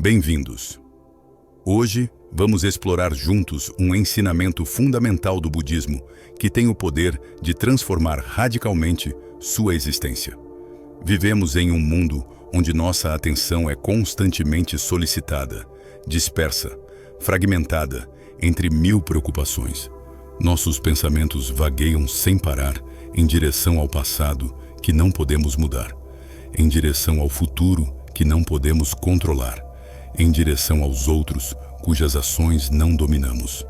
Bem-vindos! Hoje, vamos explorar juntos um ensinamento fundamental do budismo que tem o poder de transformar radicalmente sua existência. Vivemos em um mundo onde nossa atenção é constantemente solicitada, dispersa, fragmentada entre mil preocupações. Nossos pensamentos vagueiam sem parar em direção ao passado que não podemos mudar, em direção ao futuro que não podemos controlar, em direção aos outros cujas ações não dominamos.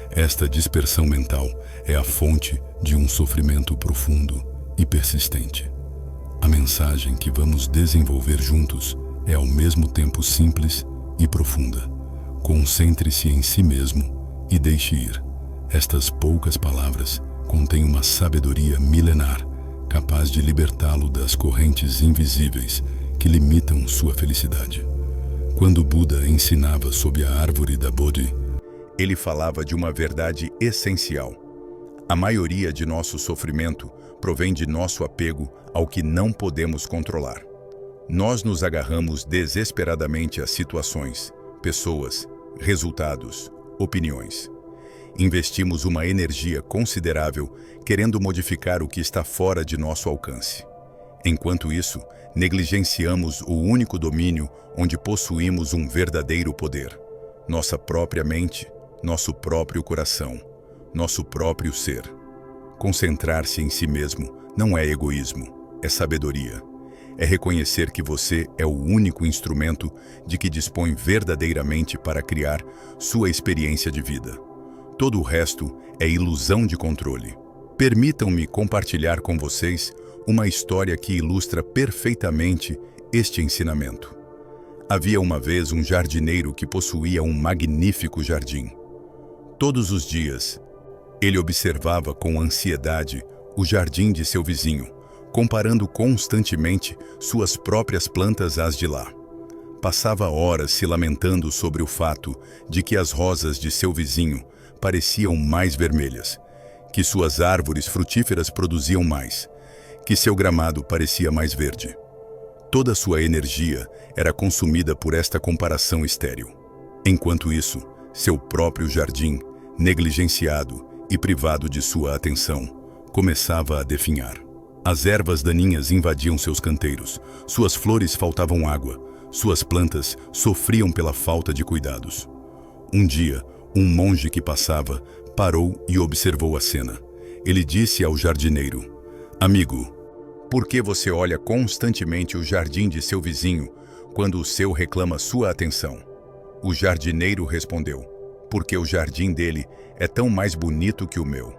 Esta dispersão mental é a fonte de um sofrimento profundo e persistente. A mensagem que vamos desenvolver juntos é ao mesmo tempo simples e profunda. Concentre-se em si mesmo e deixe ir. Estas poucas palavras contêm uma sabedoria milenar, capaz de libertá-lo das correntes invisíveis que limitam sua felicidade. Quando Buda ensinava sob a árvore da Bodhi, ele falava de uma verdade essencial. A maioria de nosso sofrimento provém de nosso apego ao que não podemos controlar. Nós nos agarramos desesperadamente a situações, pessoas, resultados, opiniões. Investimos uma energia considerável querendo modificar o que está fora de nosso alcance. Enquanto isso, negligenciamos o único domínio onde possuímos um verdadeiro poder: nossa própria mente, nosso próprio coração, nosso próprio ser. Concentrar-se em si mesmo não é egoísmo, é sabedoria. É reconhecer que você é o único instrumento de que dispõe verdadeiramente para criar sua experiência de vida. Todo o resto é ilusão de controle. Permitam-me compartilhar com vocês uma história que ilustra perfeitamente este ensinamento. Havia uma vez um jardineiro que possuía um magnífico jardim. Todos os dias, ele observava com ansiedade o jardim de seu vizinho, comparando constantemente suas próprias plantas às de lá. Passava horas se lamentando sobre o fato de que as rosas de seu vizinho pareciam mais vermelhas, que suas árvores frutíferas produziam mais, que seu gramado parecia mais verde. Toda sua energia era consumida por esta comparação estéril. Enquanto isso, seu próprio jardim, negligenciado e privado de sua atenção, começava a definhar. As ervas daninhas invadiam seus canteiros, suas flores faltavam água, suas plantas sofriam pela falta de cuidados. Um dia, um monge que passava parou e observou a cena. Ele disse ao jardineiro: "Amigo, por que você olha constantemente o jardim de seu vizinho quando o seu reclama sua atenção?" O jardineiro respondeu: "Porque o jardim dele é tão mais bonito que o meu."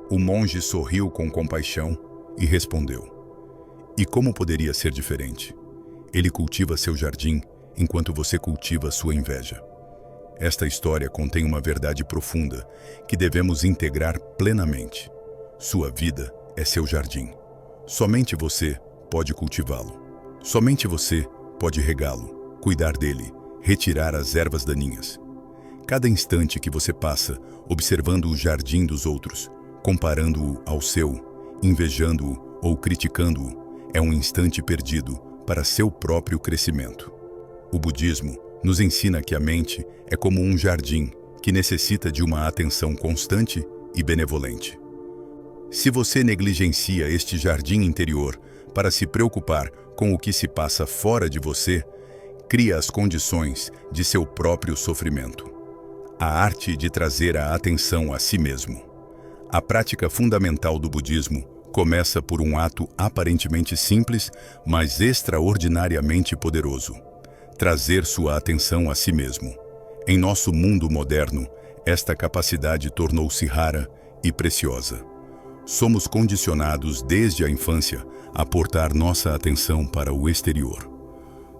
O monge sorriu com compaixão e respondeu: "E como poderia ser diferente? Ele cultiva seu jardim enquanto você cultiva sua inveja." Esta história contém uma verdade profunda que devemos integrar plenamente. Sua vida é seu jardim. Somente você pode cultivá-lo. Somente você pode regá-lo, cuidar dele, retirar as ervas daninhas. Cada instante que você passa observando o jardim dos outros, comparando-o ao seu, invejando-o ou criticando-o, é um instante perdido para seu próprio crescimento. O budismo nos ensina que a mente é como um jardim que necessita de uma atenção constante e benevolente. Se você negligencia este jardim interior para se preocupar com o que se passa fora de você, cria as condições de seu próprio sofrimento. A arte de trazer a atenção a si mesmo. A prática fundamental do budismo começa por um ato aparentemente simples, mas extraordinariamente poderoso: trazer sua atenção a si mesmo. Em nosso mundo moderno, esta capacidade tornou-se rara e preciosa. Somos condicionados desde a infância a portar nossa atenção para o exterior.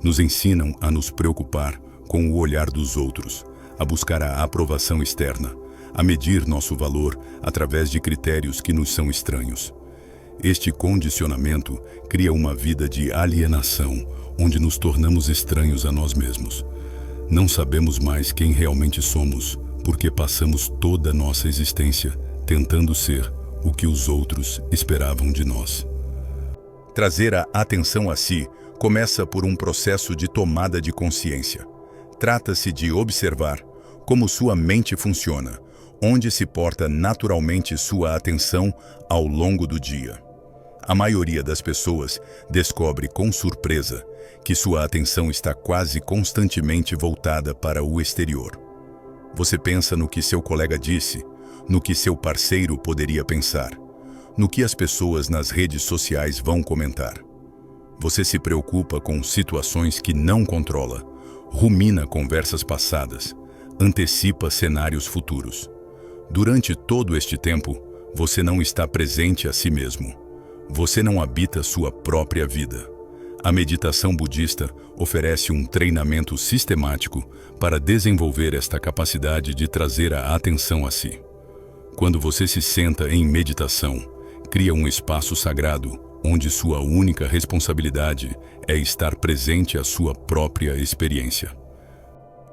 Nos ensinam a nos preocupar com o olhar dos outros, a buscar a aprovação externa, a medir nosso valor através de critérios que nos são estranhos. Este condicionamento cria uma vida de alienação, onde nos tornamos estranhos a nós mesmos. Não sabemos mais quem realmente somos, porque passamos toda nossa existência tentando ser o que os outros esperavam de nós. Trazer a atenção a si começa por um processo de tomada de consciência. Trata-se de observar como sua mente funciona, onde se porta naturalmente sua atenção ao longo do dia. A maioria das pessoas descobre com surpresa que sua atenção está quase constantemente voltada para o exterior. Você pensa no que seu colega disse, no que seu parceiro poderia pensar, no que as pessoas nas redes sociais vão comentar. Você se preocupa com situações que não controla, rumina conversas passadas, antecipa cenários futuros. Durante todo este tempo, você não está presente a si mesmo. Você não habita sua própria vida. A meditação budista oferece um treinamento sistemático para desenvolver esta capacidade de trazer a atenção a si. Quando você se senta em meditação, cria um espaço sagrado onde sua única responsabilidade é estar presente à sua própria experiência.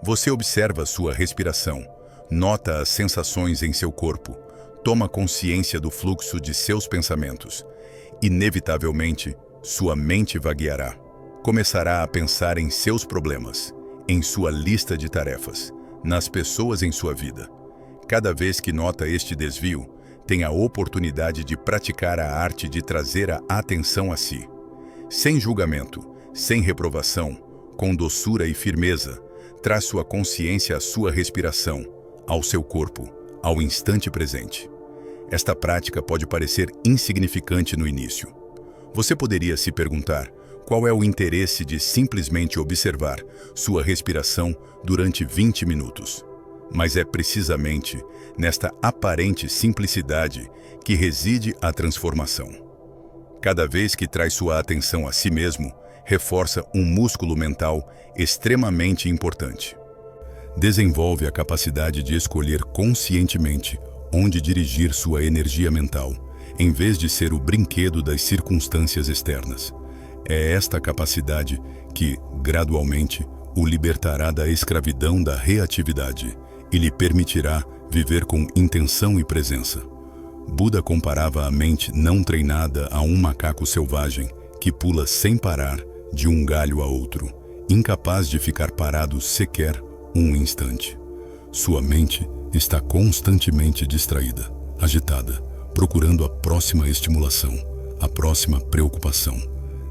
Você observa sua respiração, nota as sensações em seu corpo, toma consciência do fluxo de seus pensamentos. Inevitavelmente, sua mente vagueará. Começará a pensar em seus problemas, em sua lista de tarefas, nas pessoas em sua vida. Cada vez que nota este desvio, tem a oportunidade de praticar a arte de trazer a atenção a si. Sem julgamento, sem reprovação, com doçura e firmeza, traz sua consciência à sua respiração, ao seu corpo, ao instante presente. Esta prática pode parecer insignificante no início. Você poderia se perguntar qual é o interesse de simplesmente observar sua respiração durante 20 minutos. Mas é precisamente nesta aparente simplicidade que reside a transformação. Cada vez que traz sua atenção a si mesmo, reforça um músculo mental extremamente importante. Desenvolve a capacidade de escolher conscientemente onde dirigir sua energia mental, em vez de ser o brinquedo das circunstâncias externas. É esta capacidade que, gradualmente, o libertará da escravidão da reatividade e lhe permitirá viver com intenção e presença. Buda comparava a mente não treinada a um macaco selvagem que pula sem parar de um galho a outro, incapaz de ficar parado sequer um instante. Sua mente está constantemente distraída, agitada, procurando a próxima estimulação, a próxima preocupação.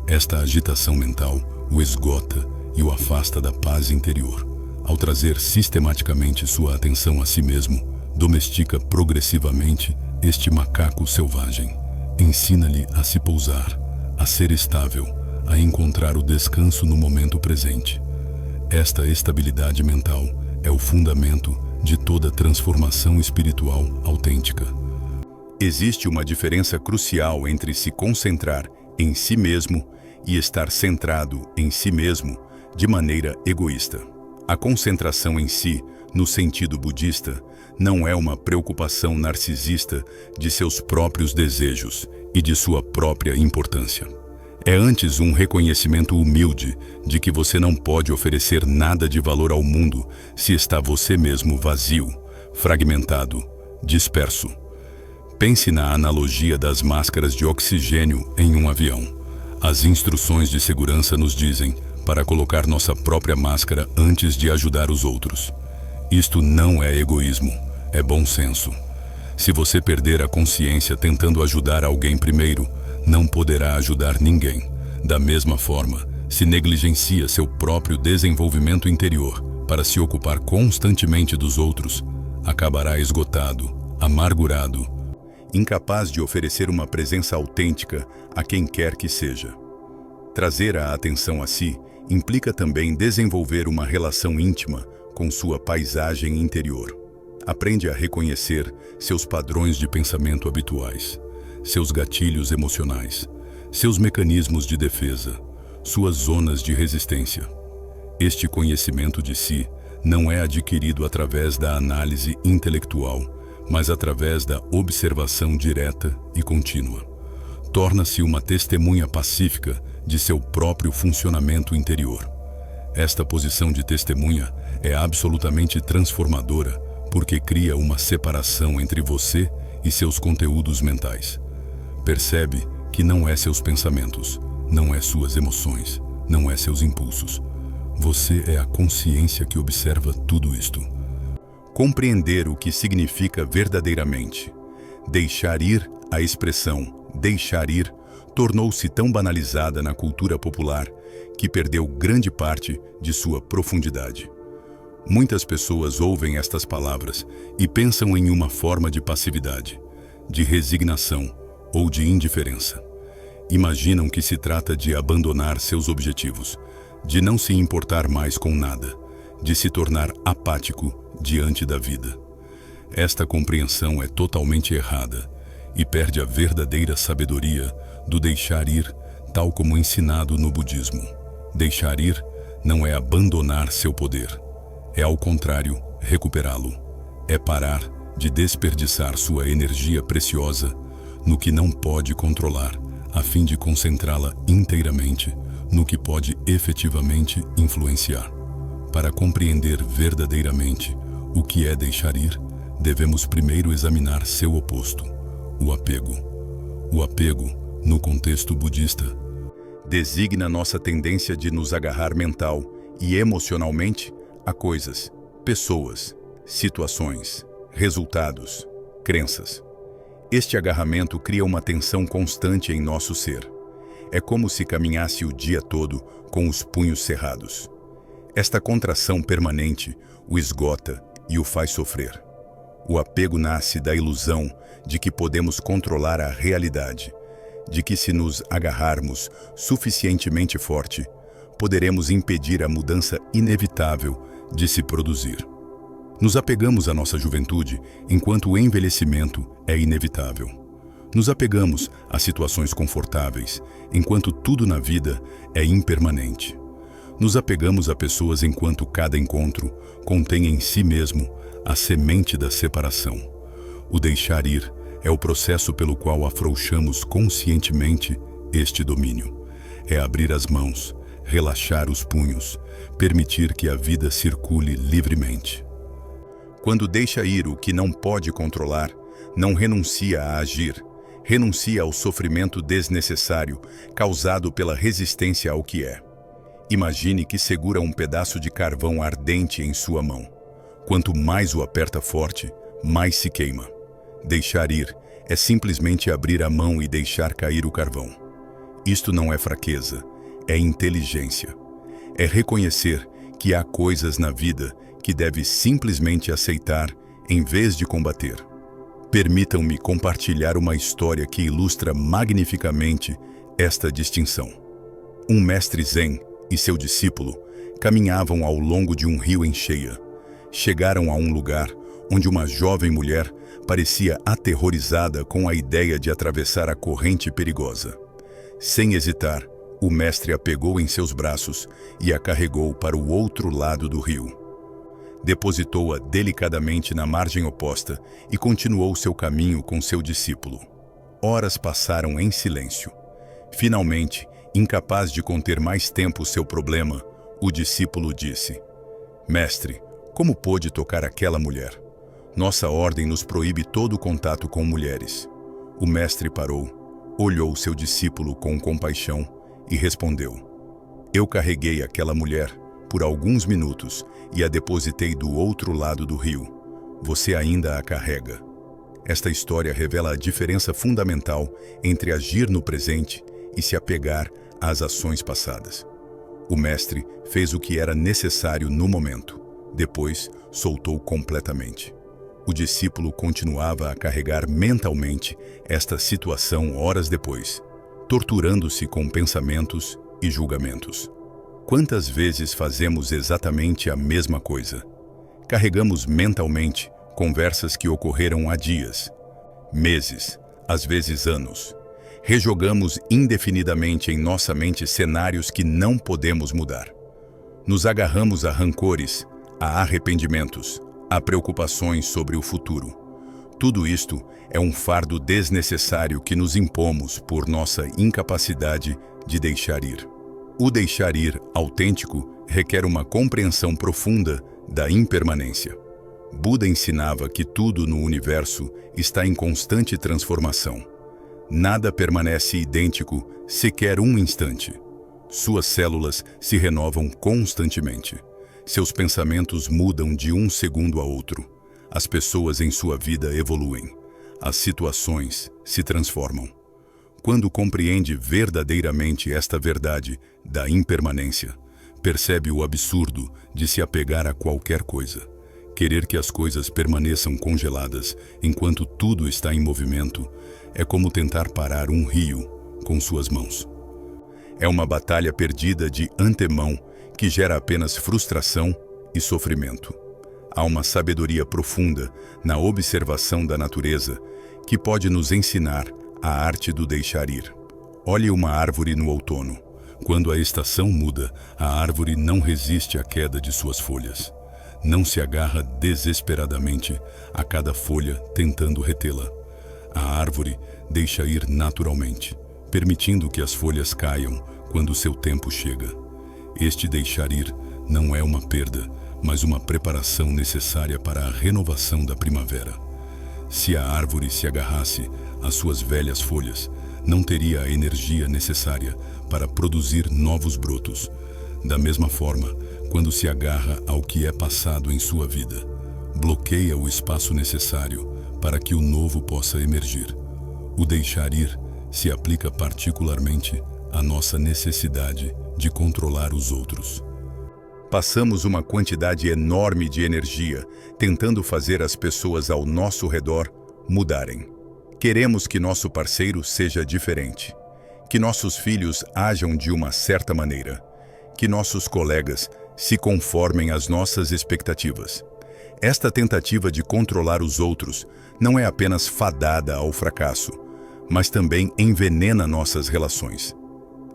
Esta agitação mental o esgota e o afasta da paz interior. Ao trazer sistematicamente sua atenção a si mesmo, domestica progressivamente este macaco selvagem. Ensina-lhe a se pousar, a ser estável, a encontrar o descanso no momento presente. Esta estabilidade mental é o fundamento de toda transformação espiritual autêntica. Existe uma diferença crucial entre se concentrar em si mesmo e estar centrado em si mesmo de maneira egoísta. A concentração em si, no sentido budista, não é uma preocupação narcisista de seus próprios desejos e de sua própria importância. É antes um reconhecimento humilde de que você não pode oferecer nada de valor ao mundo se está você mesmo vazio, fragmentado, disperso. Pense na analogia das máscaras de oxigênio em um avião. As instruções de segurança nos dizem para colocar nossa própria máscara antes de ajudar os outros. Isto não é egoísmo, é bom senso. Se você perder a consciência tentando ajudar alguém primeiro, não poderá ajudar ninguém. Da mesma forma, se negligencia seu próprio desenvolvimento interior para se ocupar constantemente dos outros, acabará esgotado, amargurado, incapaz de oferecer uma presença autêntica a quem quer que seja. Trazer a atenção a si implica também desenvolver uma relação íntima com sua paisagem interior. Aprende a reconhecer seus padrões de pensamento habituais, seus gatilhos emocionais, seus mecanismos de defesa, suas zonas de resistência. Este conhecimento de si não é adquirido através da análise intelectual, mas através da observação direta e contínua. Torna-se uma testemunha pacífica de seu próprio funcionamento interior. Esta posição de testemunha é absolutamente transformadora porque cria uma separação entre você e seus conteúdos mentais. Percebe que não é seus pensamentos, não é suas emoções, não é seus impulsos, Você é a consciência que observa tudo isto. Compreender o que significa verdadeiramente. Deixar ir, a expressão deixar ir, tornou-se tão banalizada na cultura popular que perdeu grande parte de sua profundidade. Muitas pessoas ouvem estas palavras e pensam em uma forma de passividade, de resignação ou de indiferença. Imaginam que se trata de abandonar seus objetivos, de não se importar mais com nada, de se tornar apático diante da vida. Esta compreensão é totalmente errada e perde a verdadeira sabedoria do deixar ir, tal como ensinado no budismo. Deixar ir não é abandonar seu poder. É, ao contrário, recuperá-lo. É parar de desperdiçar sua energia preciosa no que não pode controlar, a fim de concentrá-la inteiramente no que pode efetivamente influenciar. Para compreender verdadeiramente o que é deixar ir, devemos primeiro examinar seu oposto, o apego. O apego, no contexto budista, designa nossa tendência de nos agarrar mental e emocionalmente a coisas, pessoas, situações, resultados, crenças. Este agarramento cria uma tensão constante em nosso ser. É como se caminhasse o dia todo com os punhos cerrados. Esta contração permanente o esgota e o faz sofrer. O apego nasce da ilusão de que podemos controlar a realidade, de que se nos agarrarmos suficientemente forte, poderemos impedir a mudança inevitável de se produzir. Nos apegamos à nossa juventude enquanto o envelhecimento é inevitável. Nos apegamos a situações confortáveis enquanto tudo na vida é impermanente. Nos apegamos a pessoas enquanto cada encontro contém em si mesmo a semente da separação. O deixar ir é o processo pelo qual afrouxamos conscientemente este domínio. É abrir as mãos, relaxar os punhos, permitir que a vida circule livremente. Quando deixa ir o que não pode controlar, não renuncia a agir, renuncia ao sofrimento desnecessário causado pela resistência ao que é. Imagine que segura um pedaço de carvão ardente em sua mão. Quanto mais o aperta forte, mais se queima. Deixar ir é simplesmente abrir a mão e deixar cair o carvão. Isto não é fraqueza, é inteligência. É reconhecer que há coisas na vida que deve simplesmente aceitar em vez de combater. Permitam-me compartilhar uma história que ilustra magnificamente esta distinção. Um mestre zen e seu discípulo caminhavam ao longo de um rio em cheia. Chegaram a um lugar onde uma jovem mulher parecia aterrorizada com a ideia de atravessar a corrente perigosa. Sem hesitar, o mestre a pegou em seus braços e a carregou para o outro lado do rio. Depositou-a delicadamente na margem oposta e continuou seu caminho com seu discípulo. Horas passaram em silêncio. Finalmente, incapaz de conter mais tempo seu problema, o discípulo disse: Mestre, como pôde tocar aquela mulher? Nossa ordem nos proíbe todo contato com mulheres. O mestre parou, olhou seu discípulo com compaixão e respondeu: Eu carreguei aquela mulher por alguns minutos e a depositei do outro lado do rio. Você ainda a carrega. Esta história revela a diferença fundamental entre agir no presente e se apegar às ações passadas. O mestre fez o que era necessário no momento. Depois, soltou completamente. O discípulo continuava a carregar mentalmente esta situação horas depois, torturando-se com pensamentos e julgamentos. Quantas vezes fazemos exatamente a mesma coisa? Carregamos mentalmente conversas que ocorreram há dias, meses, às vezes anos. Rejogamos indefinidamente em nossa mente cenários que não podemos mudar. Nos agarramos a rancores, a arrependimentos, a preocupações sobre o futuro. Tudo isto é um fardo desnecessário que nos impomos por nossa incapacidade de deixar ir. O deixar ir autêntico requer uma compreensão profunda da impermanência. Buda ensinava que tudo no universo está em constante transformação. Nada permanece idêntico sequer um instante. Suas células se renovam constantemente. Seus pensamentos mudam de um segundo a outro. As pessoas em sua vida evoluem. As situações se transformam. Quando compreende verdadeiramente esta verdade da impermanência, percebe o absurdo de se apegar a qualquer coisa. Querer que as coisas permaneçam congeladas enquanto tudo está em movimento é como tentar parar um rio com suas mãos. É uma batalha perdida de antemão que gera apenas frustração e sofrimento. Há uma sabedoria profunda na observação da natureza que pode nos ensinar a arte do deixar ir. Olhe uma árvore no outono. Quando a estação muda, a árvore não resiste à queda de suas folhas. Não se agarra desesperadamente a cada folha tentando retê-la. A árvore deixa ir naturalmente, permitindo que as folhas caiam quando seu tempo chega. Este deixar ir não é uma perda, mas uma preparação necessária para a renovação da primavera. Se a árvore se agarrasse às suas velhas folhas, não teria a energia necessária para produzir novos brotos. Da mesma forma, quando se agarra ao que é passado em sua vida, bloqueia o espaço necessário para que o novo possa emergir. O deixar ir se aplica particularmente à nossa necessidade de controlar os outros. Passamos uma quantidade enorme de energia tentando fazer as pessoas ao nosso redor mudarem. Queremos que nosso parceiro seja diferente, que nossos filhos ajam de uma certa maneira, que nossos colegas se conformem às nossas expectativas. Esta tentativa de controlar os outros não é apenas fadada ao fracasso, mas também envenena nossas relações.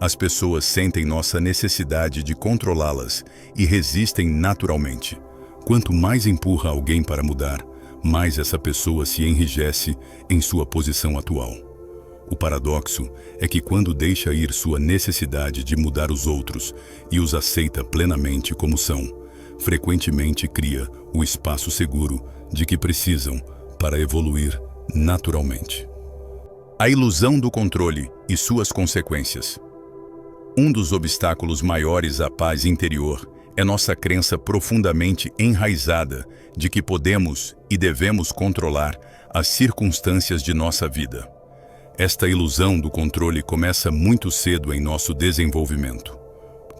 As pessoas sentem nossa necessidade de controlá-las e resistem naturalmente. Quanto mais empurra alguém para mudar, mais essa pessoa se enrijece em sua posição atual. O paradoxo é que quando deixa ir sua necessidade de mudar os outros e os aceita plenamente como são, frequentemente cria o espaço seguro de que precisam para evoluir naturalmente. A ilusão do controle e suas consequências. Um dos obstáculos maiores à paz interior é nossa crença profundamente enraizada de que podemos e devemos controlar as circunstâncias de nossa vida. Esta ilusão do controle começa muito cedo em nosso desenvolvimento.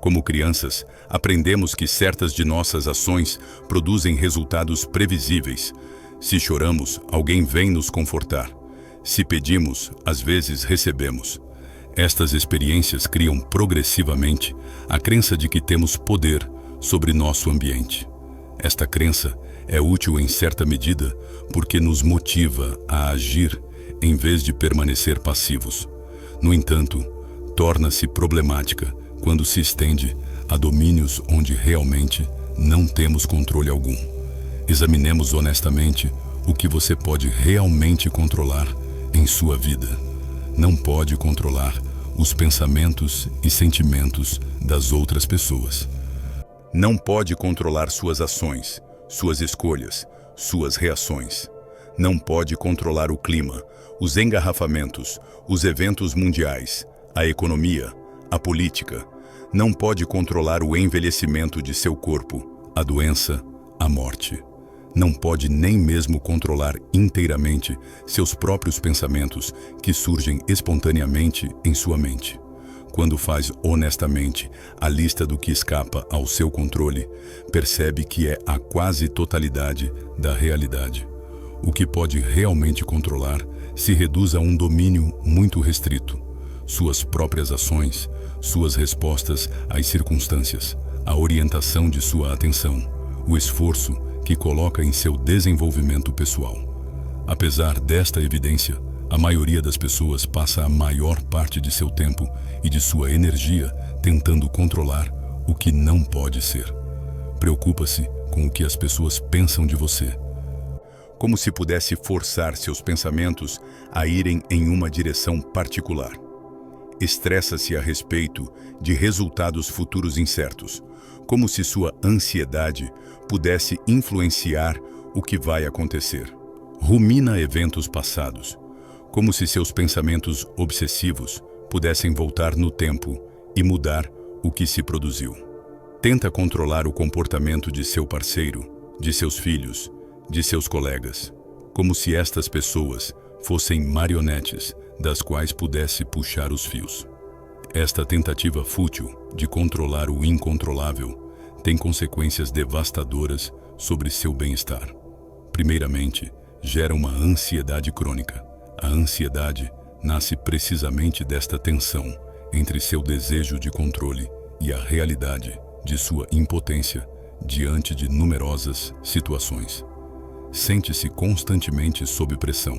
Como crianças, aprendemos que certas de nossas ações produzem resultados previsíveis. Se choramos, alguém vem nos confortar. Se pedimos, às vezes recebemos. Estas experiências criam progressivamente a crença de que temos poder sobre nosso ambiente. Esta crença é útil em certa medida porque nos motiva a agir em vez de permanecer passivos. No entanto, torna-se problemática quando se estende a domínios onde realmente não temos controle algum. Examinemos honestamente o que você pode realmente controlar em sua vida. Não pode controlar os pensamentos e sentimentos das outras pessoas. Não pode controlar suas ações, suas escolhas, suas reações. Não pode controlar o clima, os engarrafamentos, os eventos mundiais, a economia, a política. Não pode controlar o envelhecimento de seu corpo, a doença, a morte. Não pode nem mesmo controlar inteiramente seus próprios pensamentos que surgem espontaneamente em sua mente. Quando faz honestamente a lista do que escapa ao seu controle, percebe que é a quase totalidade da realidade. O que pode realmente controlar se reduz a um domínio muito restrito. Suas próprias ações, suas respostas às circunstâncias, a orientação de sua atenção, o esforço que coloca em seu desenvolvimento pessoal. Apesar desta evidência, a maioria das pessoas passa a maior parte de seu tempo e de sua energia tentando controlar o que não pode ser. Preocupa-se com o que as pessoas pensam de você, como se pudesse forçar seus pensamentos a irem em uma direção particular. Estressa-se a respeito de resultados futuros incertos, como se sua ansiedade pudesse influenciar o que vai acontecer. Rumina eventos passados, como se seus pensamentos obsessivos pudessem voltar no tempo e mudar o que se produziu. Tenta controlar o comportamento de seu parceiro, de seus filhos, de seus colegas, como se estas pessoas fossem marionetes das quais pudesse puxar os fios. Esta tentativa fútil de controlar o incontrolável tem consequências devastadoras sobre seu bem-estar. Primeiramente, gera uma ansiedade crônica. A ansiedade nasce precisamente desta tensão entre seu desejo de controle e a realidade de sua impotência diante de numerosas situações. Sente-se constantemente sob pressão,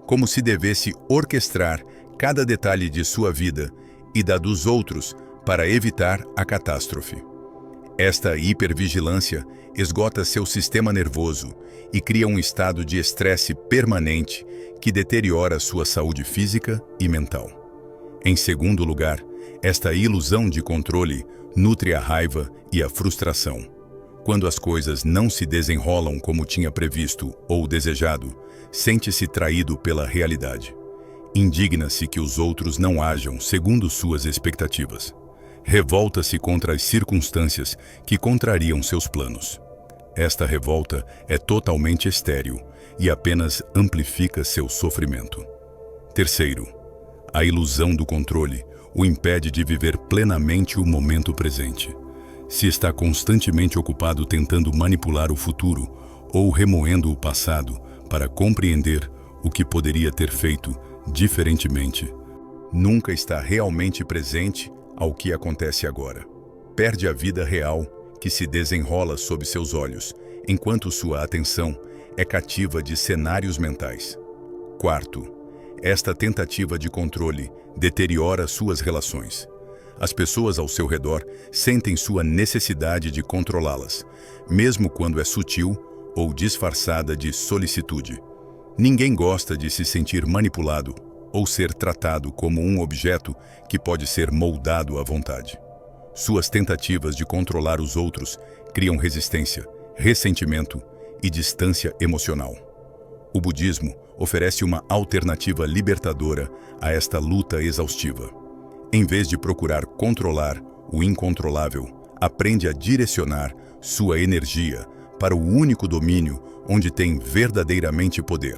como se devesse orquestrar cada detalhe de sua vida e da dos outros para evitar a catástrofe. Esta hipervigilância esgota seu sistema nervoso e cria um estado de estresse permanente que deteriora sua saúde física e mental. Em segundo lugar, esta ilusão de controle nutre a raiva e a frustração. Quando as coisas não se desenrolam como tinha previsto ou desejado, sente-se traído pela realidade. Indigna-se que os outros não ajam segundo suas expectativas. Revolta-se contra as circunstâncias que contrariam seus planos. Esta revolta é totalmente estéril e apenas amplifica seu sofrimento. Terceiro, a ilusão do controle o impede de viver plenamente o momento presente. Se está constantemente ocupado tentando manipular o futuro ou remoendo o passado para compreender o que poderia ter feito diferentemente, nunca está realmente presente ao que acontece agora. Perde a vida real que se desenrola sob seus olhos, enquanto sua atenção é cativa de cenários mentais. Quarto, esta tentativa de controle deteriora suas relações. As pessoas ao seu redor sentem sua necessidade de controlá-las, mesmo quando é sutil ou disfarçada de solicitude. Ninguém gosta de se sentir manipulado ou ser tratado como um objeto que pode ser moldado à vontade. Suas tentativas de controlar os outros criam resistência, ressentimento e distância emocional. O budismo oferece uma alternativa libertadora a esta luta exaustiva. Em vez de procurar controlar o incontrolável, aprende a direcionar sua energia para o único domínio onde tem verdadeiramente poder: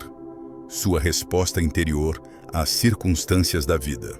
sua resposta interior às circunstâncias da vida.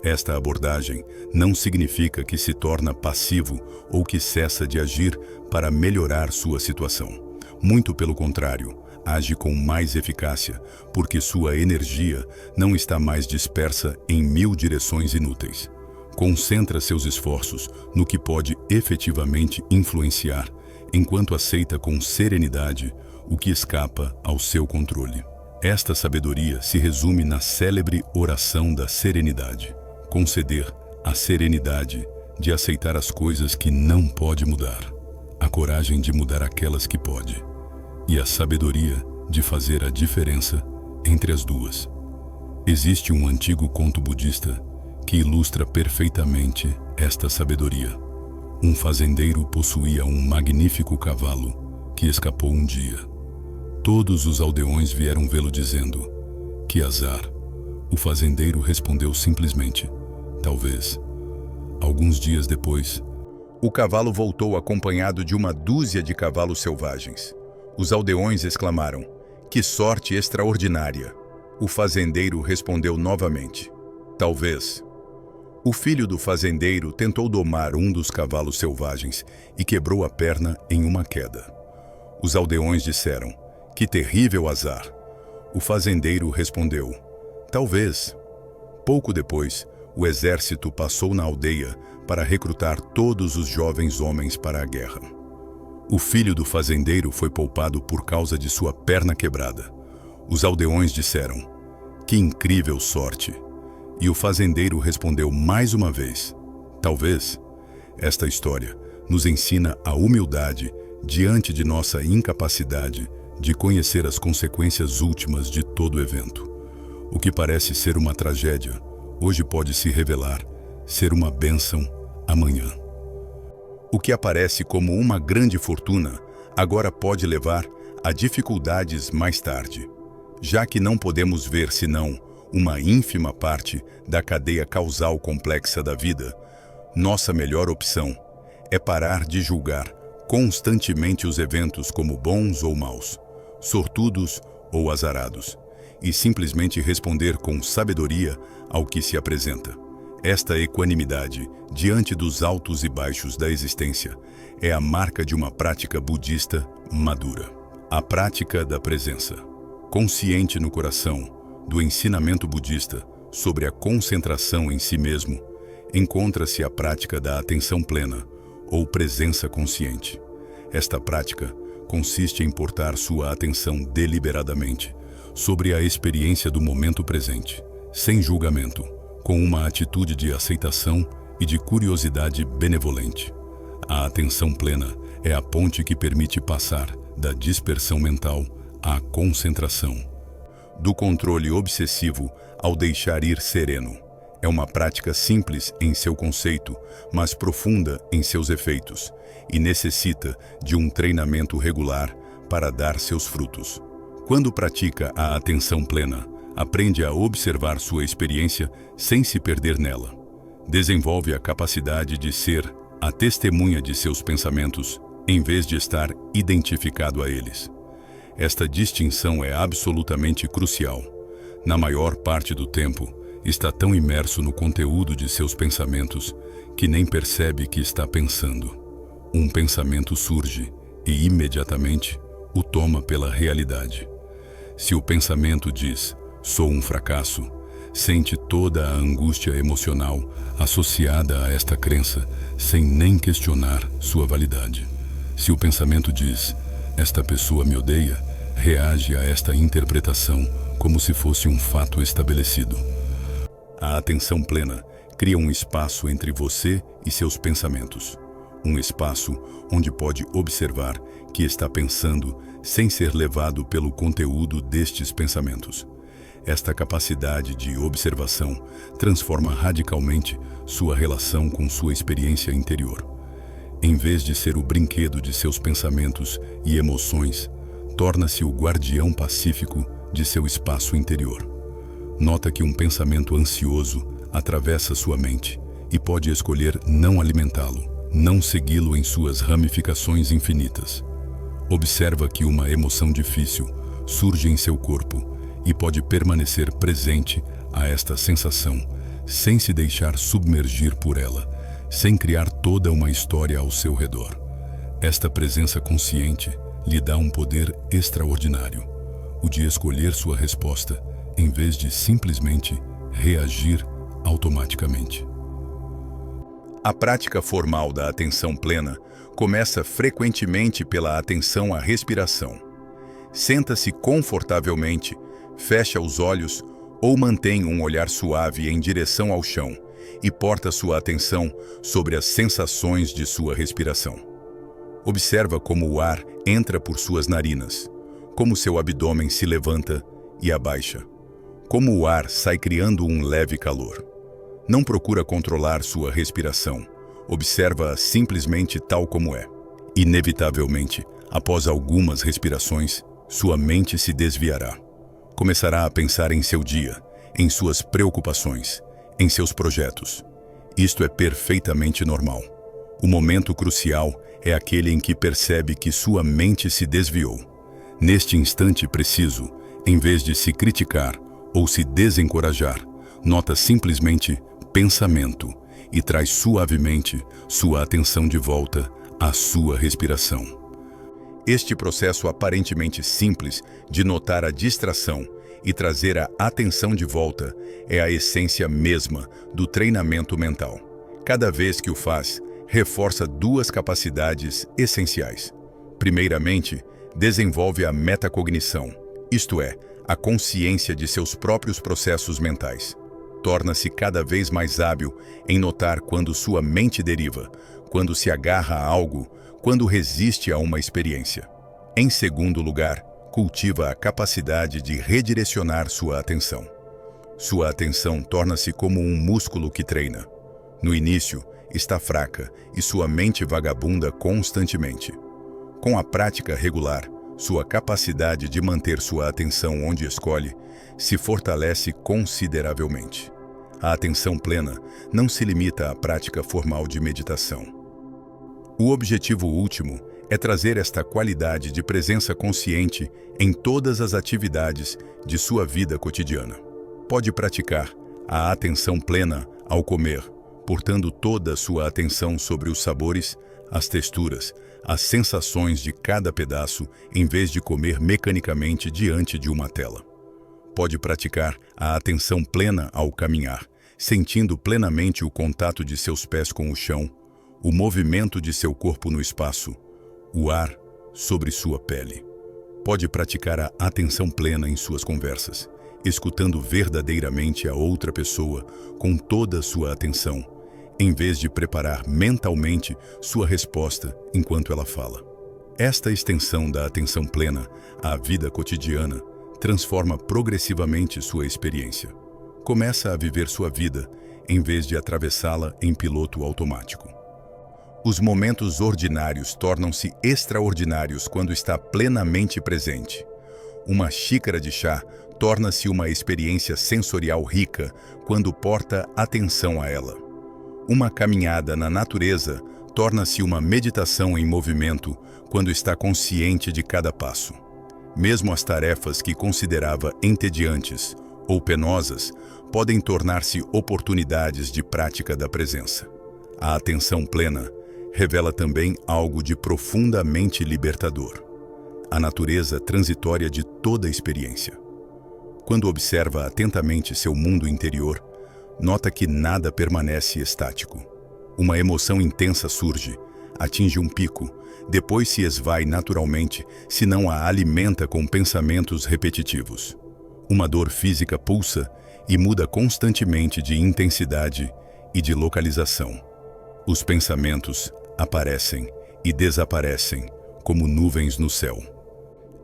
Esta abordagem não significa que se torna passivo ou que cessa de agir para melhorar sua situação. Muito pelo contrário, age com mais eficácia, porque sua energia não está mais dispersa em 1000 direções inúteis. Concentra seus esforços no que pode efetivamente influenciar, enquanto aceita com serenidade o que escapa ao seu controle. Esta sabedoria se resume na célebre oração da serenidade. Conceder a serenidade de aceitar as coisas que não pode mudar, a coragem de mudar aquelas que pode, e a sabedoria de fazer a diferença entre as duas. Existe um antigo conto budista que ilustra perfeitamente esta sabedoria. Um fazendeiro possuía um magnífico cavalo que escapou um dia. Todos os aldeões vieram vê-lo dizendo: "Que azar!" O fazendeiro respondeu simplesmente: "Talvez." Alguns dias depois, o cavalo voltou acompanhado de uma dúzia de cavalos selvagens. Os aldeões exclamaram: "Que sorte extraordinária!" O fazendeiro respondeu novamente: "Talvez." O filho do fazendeiro tentou domar um dos cavalos selvagens e quebrou a perna em uma queda. Os aldeões disseram: "Que terrível azar!" O fazendeiro respondeu: "Talvez." Pouco depois, o exército passou na aldeia para recrutar todos os jovens homens para a guerra. O filho do fazendeiro foi poupado por causa de sua perna quebrada. Os aldeões disseram: "Que incrível sorte!" E o fazendeiro respondeu mais uma vez: "Talvez." Esta história nos ensina a humildade diante de nossa incapacidade de conhecer as consequências últimas de todo evento. O que parece ser uma tragédia, hoje pode se revelar ser uma bênção amanhã. O que aparece como uma grande fortuna, agora pode levar a dificuldades mais tarde. Já que não podemos ver senão uma ínfima parte da cadeia causal complexa da vida, Nossa melhor opção é parar de julgar constantemente os eventos como bons ou maus, sortudos ou azarados, e simplesmente responder com sabedoria ao que se apresenta. Esta equanimidade, diante dos altos e baixos da existência, é a marca de uma prática budista madura. A prática da presença, consciente no coração, do ensinamento budista sobre a concentração em si mesmo, encontra-se a prática da atenção plena, ou presença consciente. Esta prática consiste em portar sua atenção deliberadamente sobre a experiência do momento presente, sem julgamento, com uma atitude de aceitação e de curiosidade benevolente. A atenção plena é a ponte que permite passar da dispersão mental à concentração, do controle obsessivo ao deixar ir sereno. É uma prática simples em seu conceito, mas profunda em seus efeitos, e necessita de um treinamento regular para dar seus frutos. Quando pratica a atenção plena, aprende a observar sua experiência sem se perder nela. Desenvolve a capacidade de ser a testemunha de seus pensamentos, em vez de estar identificado a eles. Esta distinção é absolutamente crucial. Na maior parte do tempo, está tão imerso no conteúdo de seus pensamentos que nem percebe que está pensando. Um pensamento surge e imediatamente o toma pela realidade. Se o pensamento diz, sou um fracasso, sente toda a angústia emocional associada a esta crença sem nem questionar sua validade. Se o pensamento diz, esta pessoa me odeia, reage a esta interpretação como se fosse um fato estabelecido. A atenção plena cria um espaço entre você e seus pensamentos. Um espaço onde pode observar que está pensando sem ser levado pelo conteúdo destes pensamentos. Esta capacidade de observação transforma radicalmente sua relação com sua experiência interior. Em vez de ser o brinquedo de seus pensamentos e emoções, torna-se o guardião pacífico de seu espaço interior. Nota que um pensamento ansioso atravessa sua mente e pode escolher não alimentá-lo, não segui-lo em suas ramificações infinitas. Observa que uma emoção difícil surge em seu corpo e pode permanecer presente a esta sensação, sem se deixar submergir por ela, sem criar toda uma história ao seu redor. Esta presença consciente lhe dá um poder extraordinário, o de escolher sua resposta, em vez de simplesmente reagir automaticamente. A prática formal da atenção plena começa frequentemente pela atenção à respiração. Senta-se confortavelmente, fecha os olhos ou mantém um olhar suave em direção ao chão e porta sua atenção sobre as sensações de sua respiração. Observa como o ar entra por suas narinas, como seu abdômen se levanta e abaixa, como o ar sai criando um leve calor. Não procura controlar sua respiração, observa-a simplesmente tal como é. Inevitavelmente, após algumas respirações, sua mente se desviará. Começará a pensar em seu dia, em suas preocupações, em seus projetos. Isto é perfeitamente normal. O momento crucial é aquele em que percebe que sua mente se desviou. Neste instante preciso, em vez de se criticar ou se desencorajar, nota simplesmente pensamento e traz suavemente sua atenção de volta à sua respiração. Este processo aparentemente simples de notar a distração e trazer a atenção de volta é a essência mesma do treinamento mental. Cada vez que o faz, reforça duas capacidades essenciais. Primeiramente, desenvolve a metacognição, isto é, a consciência de seus próprios processos mentais. Torna-se cada vez mais hábil em notar quando sua mente deriva, quando se agarra a algo, quando resiste a uma experiência. Em segundo lugar, cultiva a capacidade de redirecionar sua atenção. Sua atenção torna-se como um músculo que treina. No início, está fraca e sua mente vagabunda constantemente. Com a prática regular, sua capacidade de manter sua atenção onde escolhe se fortalece consideravelmente. A atenção plena não se limita à prática formal de meditação. O objetivo último é trazer esta qualidade de presença consciente em todas as atividades de sua vida cotidiana. Pode praticar a atenção plena ao comer, portando toda a sua atenção sobre os sabores, as texturas, as sensações de cada pedaço, em vez de comer mecanicamente diante de uma tela. Pode praticar a atenção plena ao caminhar, sentindo plenamente o contato de seus pés com o chão, o movimento de seu corpo no espaço, o ar sobre sua pele. Pode praticar a atenção plena em suas conversas, escutando verdadeiramente a outra pessoa com toda a sua atenção, em vez de preparar mentalmente sua resposta enquanto ela fala. Esta extensão da atenção plena à vida cotidiana transforma progressivamente sua experiência. Começa a viver sua vida em vez de atravessá-la em piloto automático. Os momentos ordinários tornam-se extraordinários quando está plenamente presente. Uma xícara de chá torna-se uma experiência sensorial rica quando porta atenção a ela. Uma caminhada na natureza torna-se uma meditação em movimento quando está consciente de cada passo. Mesmo as tarefas que considerava entediantes ou penosas podem tornar-se oportunidades de prática da presença. A atenção plena revela também algo de profundamente libertador: a natureza transitória de toda experiência. Quando observa atentamente seu mundo interior, nota que nada permanece estático. Uma emoção intensa surge, atinge um pico, depois se esvai naturalmente se não a alimenta com pensamentos repetitivos. Uma dor física pulsa e muda constantemente de intensidade e de localização. Os pensamentos aparecem e desaparecem como nuvens no céu.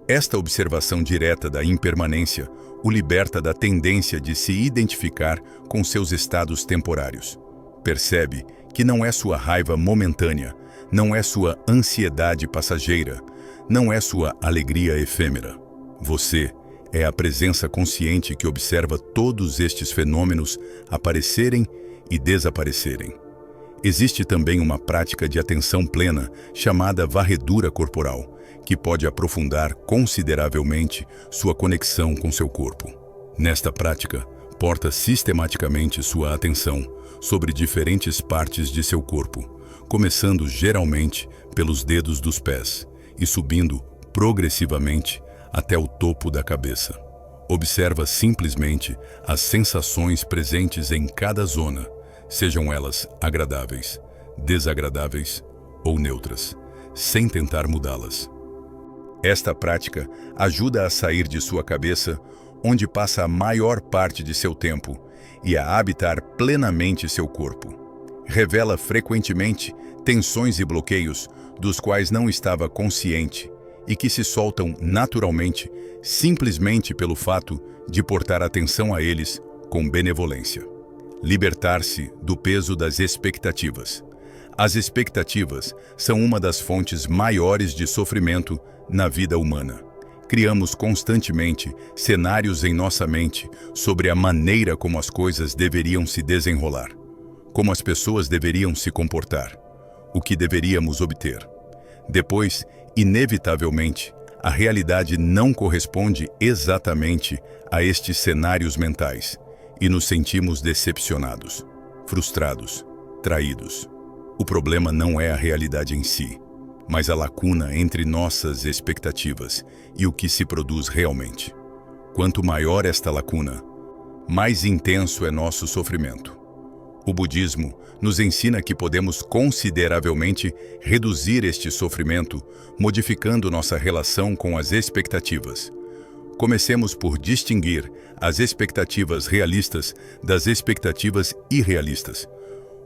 Esta observação direta da impermanência o liberta da tendência de se identificar com seus estados temporários. Percebe que não é sua raiva momentânea, não é sua ansiedade passageira, não é sua alegria efêmera. Você é a presença consciente que observa todos estes fenômenos aparecerem e desaparecerem. Existe também uma prática de atenção plena chamada varredura corporal, que pode aprofundar consideravelmente sua conexão com seu corpo. Nesta prática, porta sistematicamente sua atenção sobre diferentes partes de seu corpo, começando geralmente pelos dedos dos pés e subindo progressivamente até o topo da cabeça. Observa simplesmente as sensações presentes em cada zona, sejam elas agradáveis, desagradáveis ou neutras, sem tentar mudá-las. Esta prática ajuda a sair de sua cabeça, onde passa a maior parte de seu tempo, e a habitar plenamente seu corpo. Revela frequentemente tensões e bloqueios dos quais não estava consciente e que se soltam naturalmente simplesmente pelo fato de portar atenção a eles com benevolência. Libertar-se do peso das expectativas. As expectativas são uma das fontes maiores de sofrimento na vida humana. Criamos constantemente cenários em nossa mente sobre a maneira como as coisas deveriam se desenrolar, como as pessoas deveriam se comportar, o que deveríamos obter. Depois, inevitavelmente, a realidade não corresponde exatamente a estes cenários mentais e nos sentimos decepcionados, frustrados, traídos. O problema não é a realidade em si, mas a lacuna entre nossas expectativas e o que se produz realmente. Quanto maior esta lacuna, mais intenso é nosso sofrimento. O budismo nos ensina que podemos consideravelmente reduzir este sofrimento, modificando nossa relação com as expectativas. Comecemos por distinguir as expectativas realistas das expectativas irrealistas.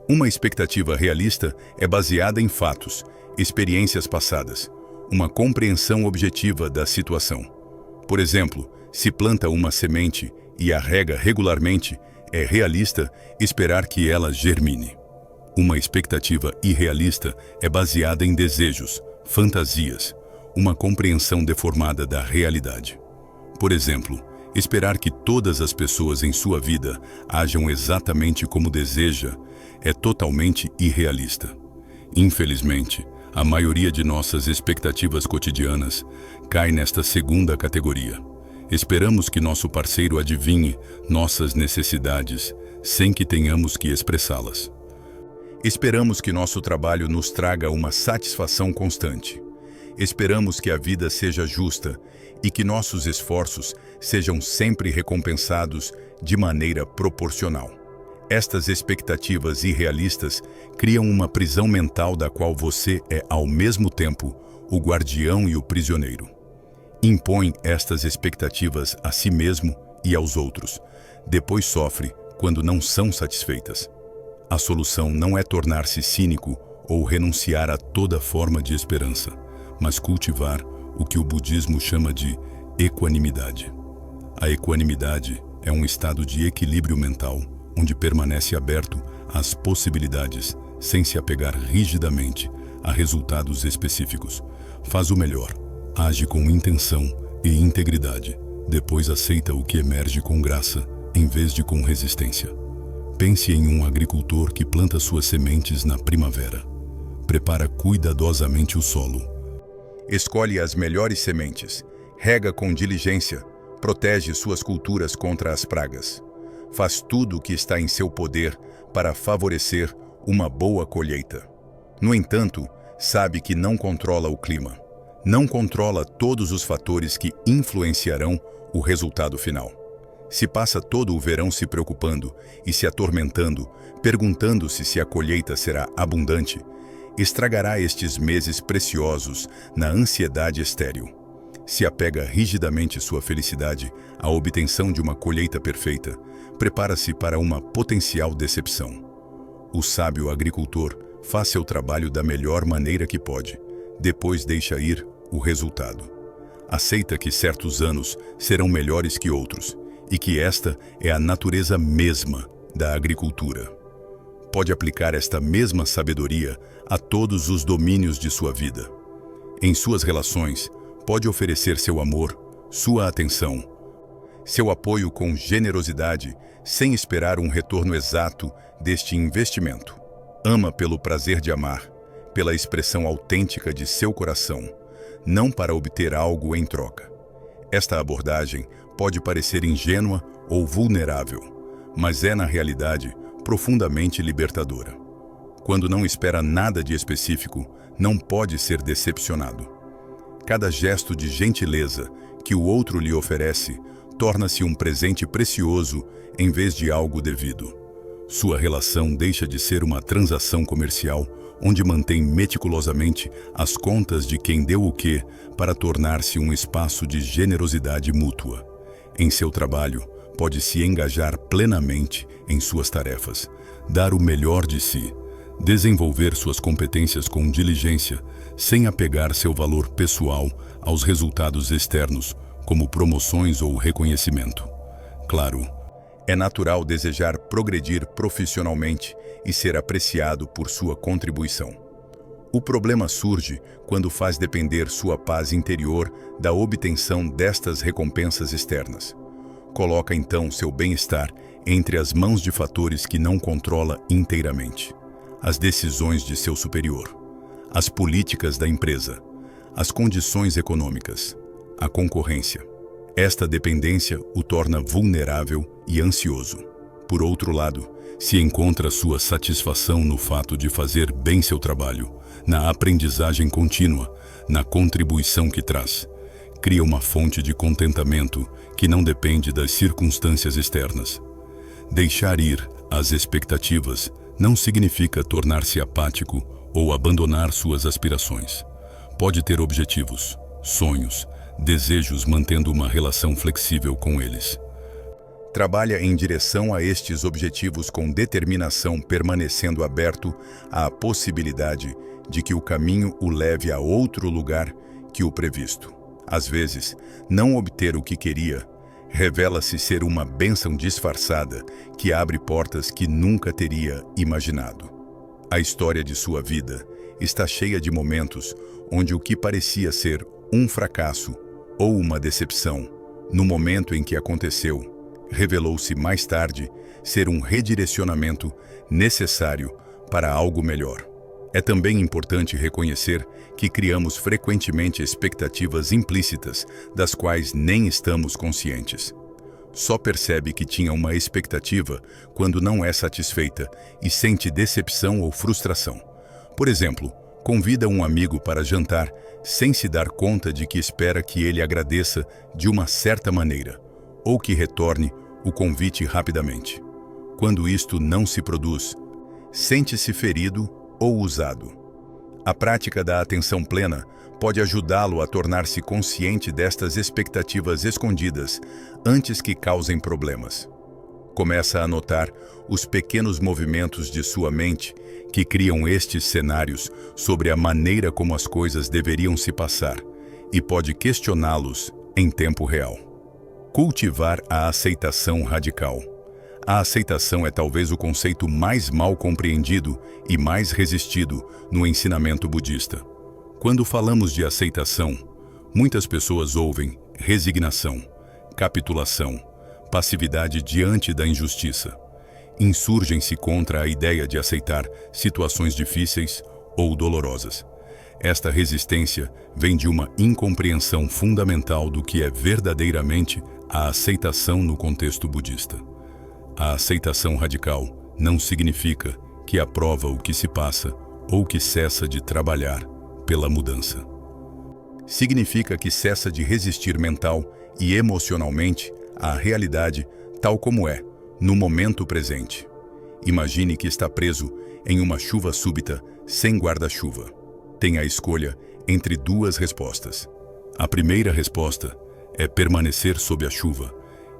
Uma expectativa realista é baseada em fatos, experiências passadas, uma compreensão objetiva da situação. Por exemplo, se planta uma semente e a rega regularmente, é realista esperar que ela germine. Uma expectativa irrealista é baseada em desejos, fantasias, uma compreensão deformada da realidade. Por exemplo, Esperar que todas as pessoas em sua vida ajam exatamente como deseja é totalmente irrealista. Infelizmente, a maioria de nossas expectativas cotidianas cai nesta segunda categoria. Esperamos que nosso parceiro adivinhe nossas necessidades sem que tenhamos que expressá-las. Esperamos que nosso trabalho nos traga uma satisfação constante. Esperamos que a vida seja justa e que nossos esforços sejam sempre recompensados de maneira proporcional. Estas expectativas irrealistas criam uma prisão mental da qual você é, ao mesmo tempo, o guardião e o prisioneiro. Impõe estas expectativas a si mesmo e aos outros. Depois sofre quando não são satisfeitas. A solução não é tornar-se cínico ou renunciar a toda forma de esperança, mas cultivar o que o budismo chama de equanimidade. A equanimidade é um estado de equilíbrio mental, onde permanece aberto às possibilidades, sem se apegar rigidamente a resultados específicos. Faz o melhor, age com intenção e integridade, depois aceita o que emerge com graça, em vez de com resistência. Pense em um agricultor que planta suas sementes na primavera. Prepara cuidadosamente o solo. Escolhe as melhores sementes, rega com diligência, protege suas culturas contra as pragas. Faz tudo o que está em seu poder para favorecer uma boa colheita. No entanto, sabe que não controla o clima. Não controla todos os fatores que influenciarão o resultado final. Se passa todo o verão se preocupando e se atormentando, perguntando-se se a colheita será abundante, estragará estes meses preciosos na ansiedade estéril. Se apega rigidamente sua felicidade à obtenção de uma colheita perfeita, prepara-se para uma potencial decepção. O sábio agricultor faz seu trabalho da melhor maneira que pode, depois deixa ir o resultado. Aceita que certos anos serão melhores que outros e que esta é a natureza mesma da agricultura. Pode aplicar esta mesma sabedoria a todos os domínios de sua vida. Em suas relações, pode oferecer seu amor, sua atenção, seu apoio com generosidade, sem esperar um retorno exato deste investimento. Ama pelo prazer de amar, pela expressão autêntica de seu coração, não para obter algo em troca. Esta abordagem pode parecer ingênua ou vulnerável, mas é, na realidade, profundamente libertadora. Quando não espera nada de específico, não pode ser decepcionado. Cada gesto de gentileza que o outro lhe oferece torna-se um presente precioso em vez de algo devido. Sua relação deixa de ser uma transação comercial, onde mantém meticulosamente as contas de quem deu o quê, para tornar-se um espaço de generosidade mútua. Em seu trabalho, pode se engajar plenamente em suas tarefas, dar o melhor de si, desenvolver suas competências com diligência, sem apegar seu valor pessoal aos resultados externos, como promoções ou reconhecimento. Claro, é natural desejar progredir profissionalmente e ser apreciado por sua contribuição. O problema surge quando faz depender sua paz interior da obtenção destas recompensas externas. Coloca então seu bem-estar entre as mãos de fatores que não controla inteiramente. As decisões de seu superior, as políticas da empresa, as condições econômicas, a concorrência. Esta dependência o torna vulnerável e ansioso. Por outro lado, se encontra sua satisfação no fato de fazer bem seu trabalho, na aprendizagem contínua, na contribuição que traz. Cria uma fonte de contentamento que não depende das circunstâncias externas. Deixar ir as expectativas não significa tornar-se apático ou abandonar suas aspirações. Pode ter objetivos, sonhos, desejos, mantendo uma relação flexível com eles. Trabalha em direção a estes objetivos com determinação, permanecendo aberto à possibilidade de que o caminho o leve a outro lugar que o previsto. Às vezes, não obter o que queria revela-se ser uma bênção disfarçada que abre portas que nunca teria imaginado. A história de sua vida está cheia de momentos onde o que parecia ser um fracasso ou uma decepção No momento em que aconteceu, revelou-se mais tarde ser um redirecionamento necessário para algo melhor. É também importante reconhecer que criamos frequentemente expectativas implícitas das quais nem estamos conscientes. Só percebe que tinha uma expectativa quando não é satisfeita e sente decepção ou frustração. Por exemplo, convida um amigo para jantar sem se dar conta de que espera que ele agradeça de uma certa maneira, ou que retorne o convite rapidamente. Quando isto não se produz, sente-se ferido ou usado. A prática da atenção plena pode ajudá-lo a tornar-se consciente destas expectativas escondidas antes que causem problemas. Começa a notar os pequenos movimentos de sua mente que criam estes cenários sobre a maneira como as coisas deveriam se passar e pode questioná-los em tempo real. Cultivar a aceitação radical. A aceitação é talvez o conceito mais mal compreendido e mais resistido no ensinamento budista. Quando falamos de aceitação, muitas pessoas ouvem resignação, capitulação, passividade diante da injustiça. Insurgem-se contra a ideia de aceitar situações difíceis ou dolorosas. Esta resistência vem de uma incompreensão fundamental do que é verdadeiramente a aceitação no contexto budista. A aceitação radical não significa que aprova o que se passa ou que cessa de trabalhar pela mudança. Significa que cessa de resistir mental e emocionalmente à realidade tal como é, no momento presente. Imagine que está preso em uma chuva súbita sem guarda-chuva. Tem a escolha entre duas respostas. A primeira resposta é permanecer sob a chuva,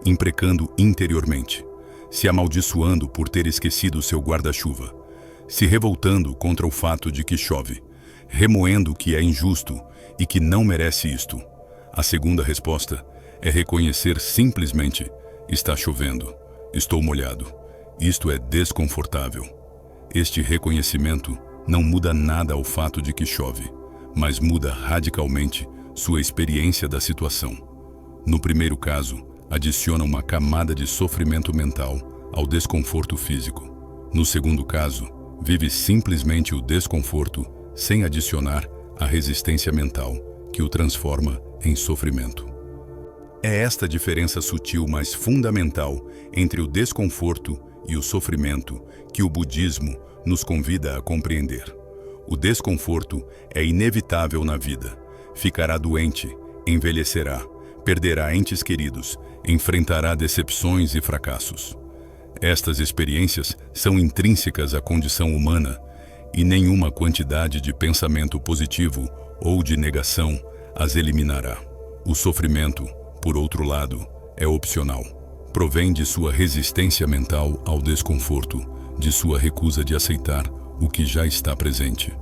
imprecando interiormente, se amaldiçoando por ter esquecido seu guarda-chuva, se revoltando contra o fato de que chove, remoendo que é injusto e que não merece isto. A segunda resposta é reconhecer simplesmente: está chovendo, estou molhado, isto é desconfortável. Este reconhecimento não muda nada ao fato de que chove, mas muda radicalmente sua experiência da situação. No primeiro caso, adiciona uma camada de sofrimento mental ao desconforto físico. No segundo caso, vive simplesmente o desconforto sem adicionar a resistência mental, que o transforma em sofrimento. É esta diferença sutil, mas fundamental, entre o desconforto e o sofrimento que o budismo nos convida a compreender. O desconforto é inevitável na vida. Ficará doente, envelhecerá, perderá entes queridos, enfrentará decepções e fracassos. Estas experiências são intrínsecas à condição humana e nenhuma quantidade de pensamento positivo ou de negação as eliminará. O sofrimento, por outro lado, é opcional. Provém de sua resistência mental ao desconforto, de sua recusa de aceitar o que já está presente.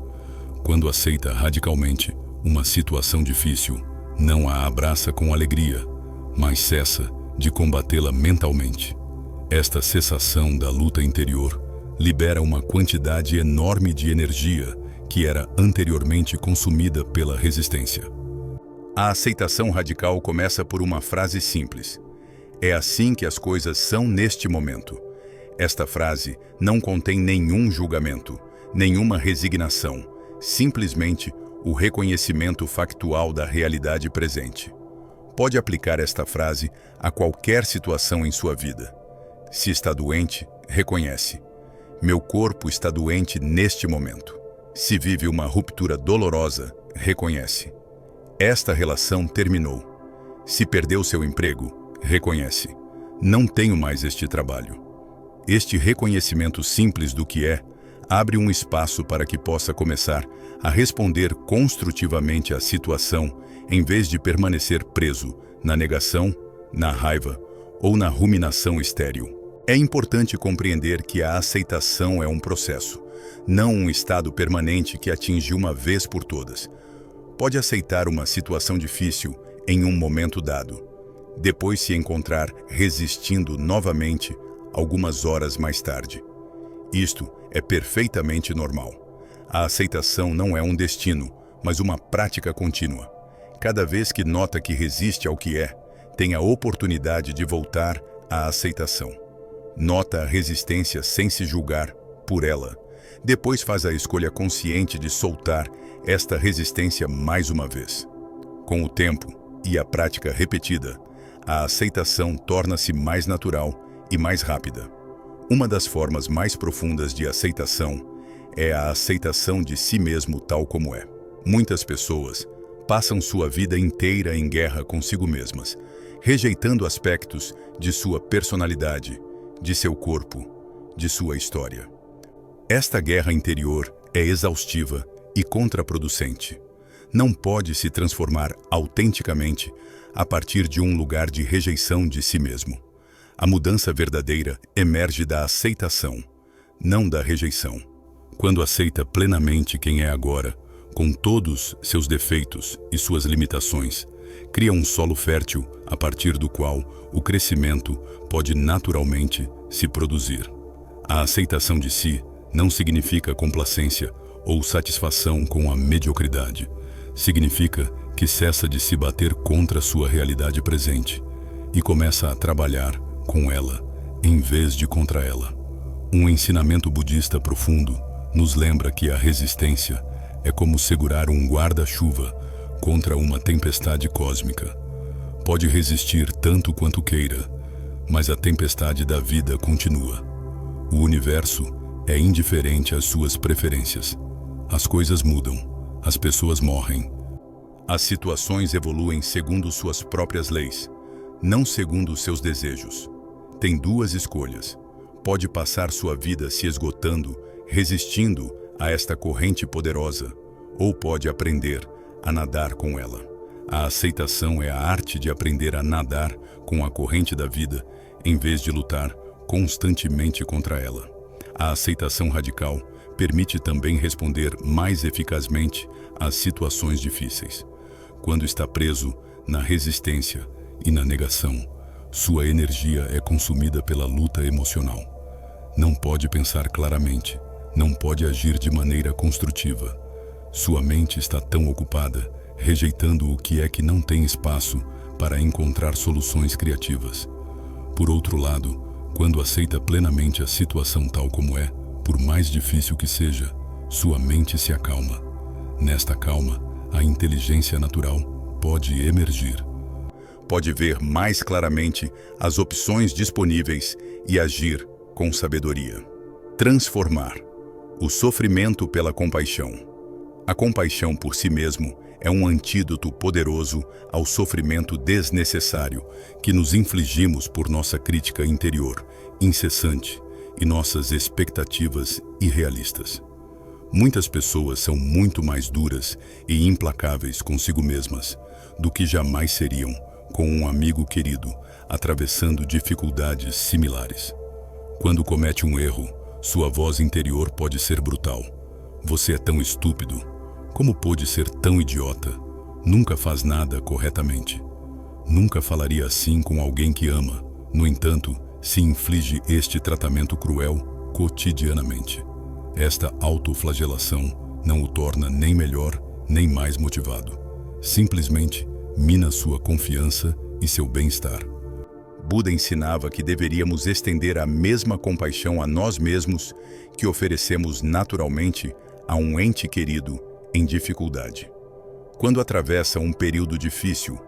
Quando aceita radicalmente uma situação difícil, não a abraça com alegria, mas cessa de combatê-la mentalmente. Esta cessação da luta interior libera uma quantidade enorme de energia que era anteriormente consumida pela resistência. A aceitação radical começa por uma frase simples: é assim que as coisas são neste momento. Esta frase não contém nenhum julgamento, nenhuma resignação, simplesmente o reconhecimento factual da realidade presente. Pode aplicar esta frase a qualquer situação em sua vida. Se está doente, reconhece: meu corpo está doente neste momento. Se vive uma ruptura dolorosa, reconhece: esta relação terminou. Se perdeu seu emprego, reconhece: não tenho mais este trabalho. Este reconhecimento simples do que é, abre um espaço para que possa começar a responder construtivamente à situação, em vez de permanecer preso na negação, na raiva ou na ruminação estéril. É importante compreender que a aceitação é um processo, não um estado permanente que atinge uma vez por todas. Pode aceitar uma situação difícil em um momento dado, depois se encontrar resistindo novamente algumas horas mais tarde. Isto é perfeitamente normal. A aceitação não é um destino, mas uma prática contínua. Cada vez que nota que resiste ao que é, tem a oportunidade de voltar à aceitação. Nota a resistência sem se julgar por ela. Depois faz a escolha consciente de soltar esta resistência mais uma vez. Com o tempo e a prática repetida, a aceitação torna-se mais natural e mais rápida. Uma das formas mais profundas de aceitação é a aceitação de si mesmo tal como é. Muitas pessoas passam sua vida inteira em guerra consigo mesmas, rejeitando aspectos de sua personalidade, de seu corpo, de sua história. Esta guerra interior é exaustiva e contraproducente. Não pode se transformar autenticamente a partir de um lugar de rejeição de si mesmo. A mudança verdadeira emerge da aceitação, não da rejeição. Quando aceita plenamente quem é agora, com todos seus defeitos e suas limitações, cria um solo fértil a partir do qual o crescimento pode naturalmente se produzir. A aceitação de si não significa complacência ou satisfação com a mediocridade. Significa que cessa de se bater contra sua realidade presente e começa a trabalhar com ela em vez de contra ela. Um ensinamento budista profundo nos lembra que a resistência é como segurar um guarda-chuva contra uma tempestade cósmica. Pode resistir tanto quanto queira, mas a tempestade da vida continua. O universo é indiferente às suas preferências. As coisas mudam, as pessoas morrem. As situações evoluem segundo suas próprias leis, não segundo seus desejos. Tem duas escolhas. Pode passar sua vida se esgotando, resistindo a esta corrente poderosa, ou pode aprender a nadar com ela. A aceitação é a arte de aprender a nadar com a corrente da vida, em vez de lutar constantemente contra ela. A aceitação radical permite também responder mais eficazmente às situações difíceis. Quando está preso na resistência e na negação, sua energia é consumida pela luta emocional. Não pode pensar claramente, não pode agir de maneira construtiva. Sua mente está tão ocupada, rejeitando o que é que não tem espaço para encontrar soluções criativas. Por outro lado, quando aceita plenamente a situação tal como é, por mais difícil que seja, sua mente se acalma. Nesta calma, a inteligência natural pode emergir. Pode ver mais claramente as opções disponíveis e agir com sabedoria. Transformar o sofrimento pela compaixão. A compaixão por si mesmo é um antídoto poderoso ao sofrimento desnecessário que nos infligimos por nossa crítica interior incessante e nossas expectativas irrealistas. Muitas pessoas são muito mais duras e implacáveis consigo mesmas do que jamais seriam com um amigo querido atravessando dificuldades similares. Quando comete um erro, sua voz interior pode ser brutal. Você é tão estúpido. Como pôde ser tão idiota? Nunca faz nada corretamente. Nunca falaria assim com alguém que ama. No entanto, se inflige este tratamento cruel cotidianamente. Esta autoflagelação não o torna nem melhor, nem mais motivado. Simplesmente mina sua confiança e seu bem-estar. Buda ensinava que deveríamos estender a mesma compaixão a nós mesmos que oferecemos naturalmente a um ente querido em dificuldade. Quando atravessa um período difícil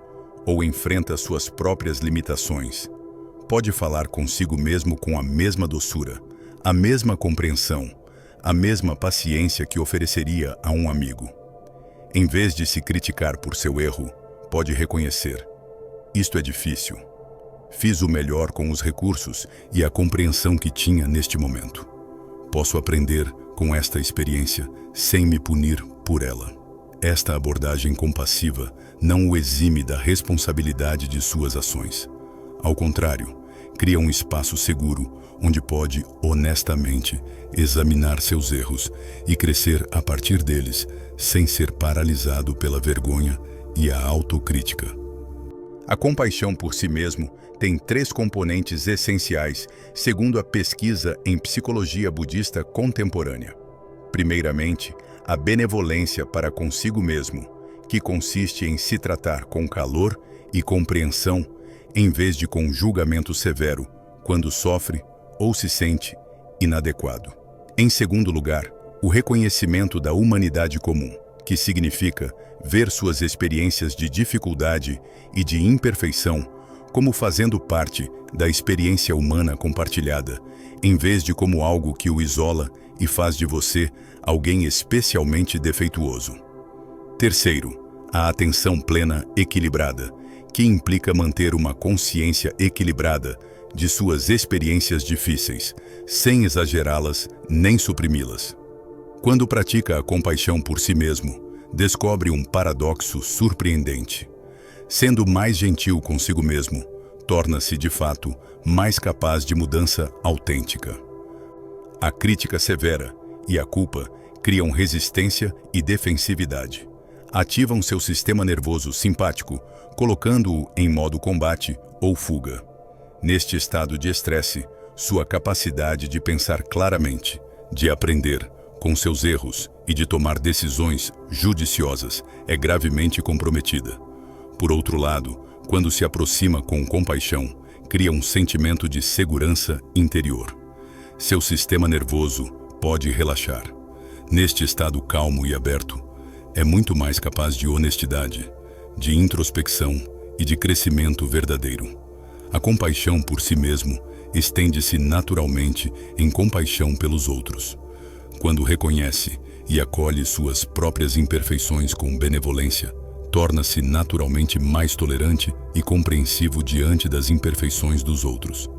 ou enfrenta suas próprias limitações, pode falar consigo mesmo com a mesma doçura, a mesma compreensão, a mesma paciência que ofereceria a um amigo. Em vez de se criticar por seu erro, pode reconhecer: isto é difícil. Fiz o melhor com os recursos e a compreensão que tinha neste momento. Posso aprender com esta experiência sem me punir por ela. Esta abordagem compassiva não o exime da responsabilidade de suas ações. Ao contrário, cria um espaço seguro onde pode honestamente examinar seus erros e crescer a partir deles, sem ser paralisado pela vergonha e a autocrítica. A compaixão por si mesmo tem 3 componentes essenciais, segundo a pesquisa em psicologia budista contemporânea. Primeiramente, a benevolência para consigo mesmo, que consiste em se tratar com calor e compreensão, em vez de com julgamento severo, quando sofre ou se sente inadequado. Em segundo lugar, o reconhecimento da humanidade comum, que significa ver suas experiências de dificuldade e de imperfeição como fazendo parte da experiência humana compartilhada, em vez de como algo que o isola e faz de você alguém especialmente defeituoso. Terceiro, a atenção plena equilibrada, que implica manter uma consciência equilibrada de suas experiências difíceis, sem exagerá-las nem suprimi-las. Quando pratica a compaixão por si mesmo, descobre um paradoxo surpreendente. Sendo mais gentil consigo mesmo, torna-se de fato mais capaz de mudança autêntica. A crítica severa e a culpa criam resistência e defensividade. Ativam seu sistema nervoso simpático, colocando-o em modo combate ou fuga. Neste estado de estresse, sua capacidade de pensar claramente, de aprender com seus erros e de tomar decisões judiciosas é gravemente comprometida. Por outro lado, quando se aproxima com compaixão, cria um sentimento de segurança interior. Seu sistema nervoso pode relaxar. Neste estado calmo e aberto, é muito mais capaz de honestidade, de introspecção e de crescimento verdadeiro. A compaixão por si mesmo estende-se naturalmente em compaixão pelos outros. Quando reconhece e acolhe suas próprias imperfeições com benevolência, torna-se naturalmente mais tolerante e compreensivo diante das imperfeições dos outros.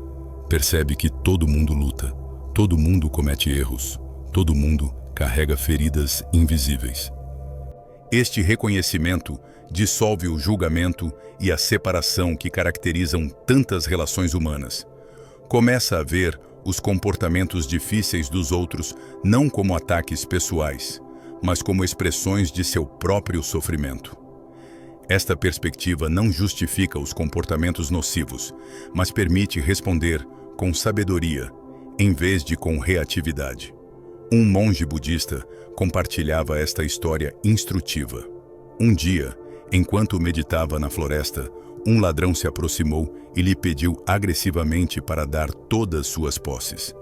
Percebe que todo mundo luta, todo mundo comete erros, todo mundo carrega feridas invisíveis. Este reconhecimento dissolve o julgamento e a separação que caracterizam tantas relações humanas. Começa a ver os comportamentos difíceis dos outros não como ataques pessoais, mas como expressões de seu próprio sofrimento. Esta perspectiva não justifica os comportamentos nocivos, mas permite responder com sabedoria, em vez de com reatividade. Um monge budista compartilhava esta história instrutiva. Um dia, enquanto meditava na floresta, um ladrão se aproximou e lhe pediu agressivamente para dar todas suas posses.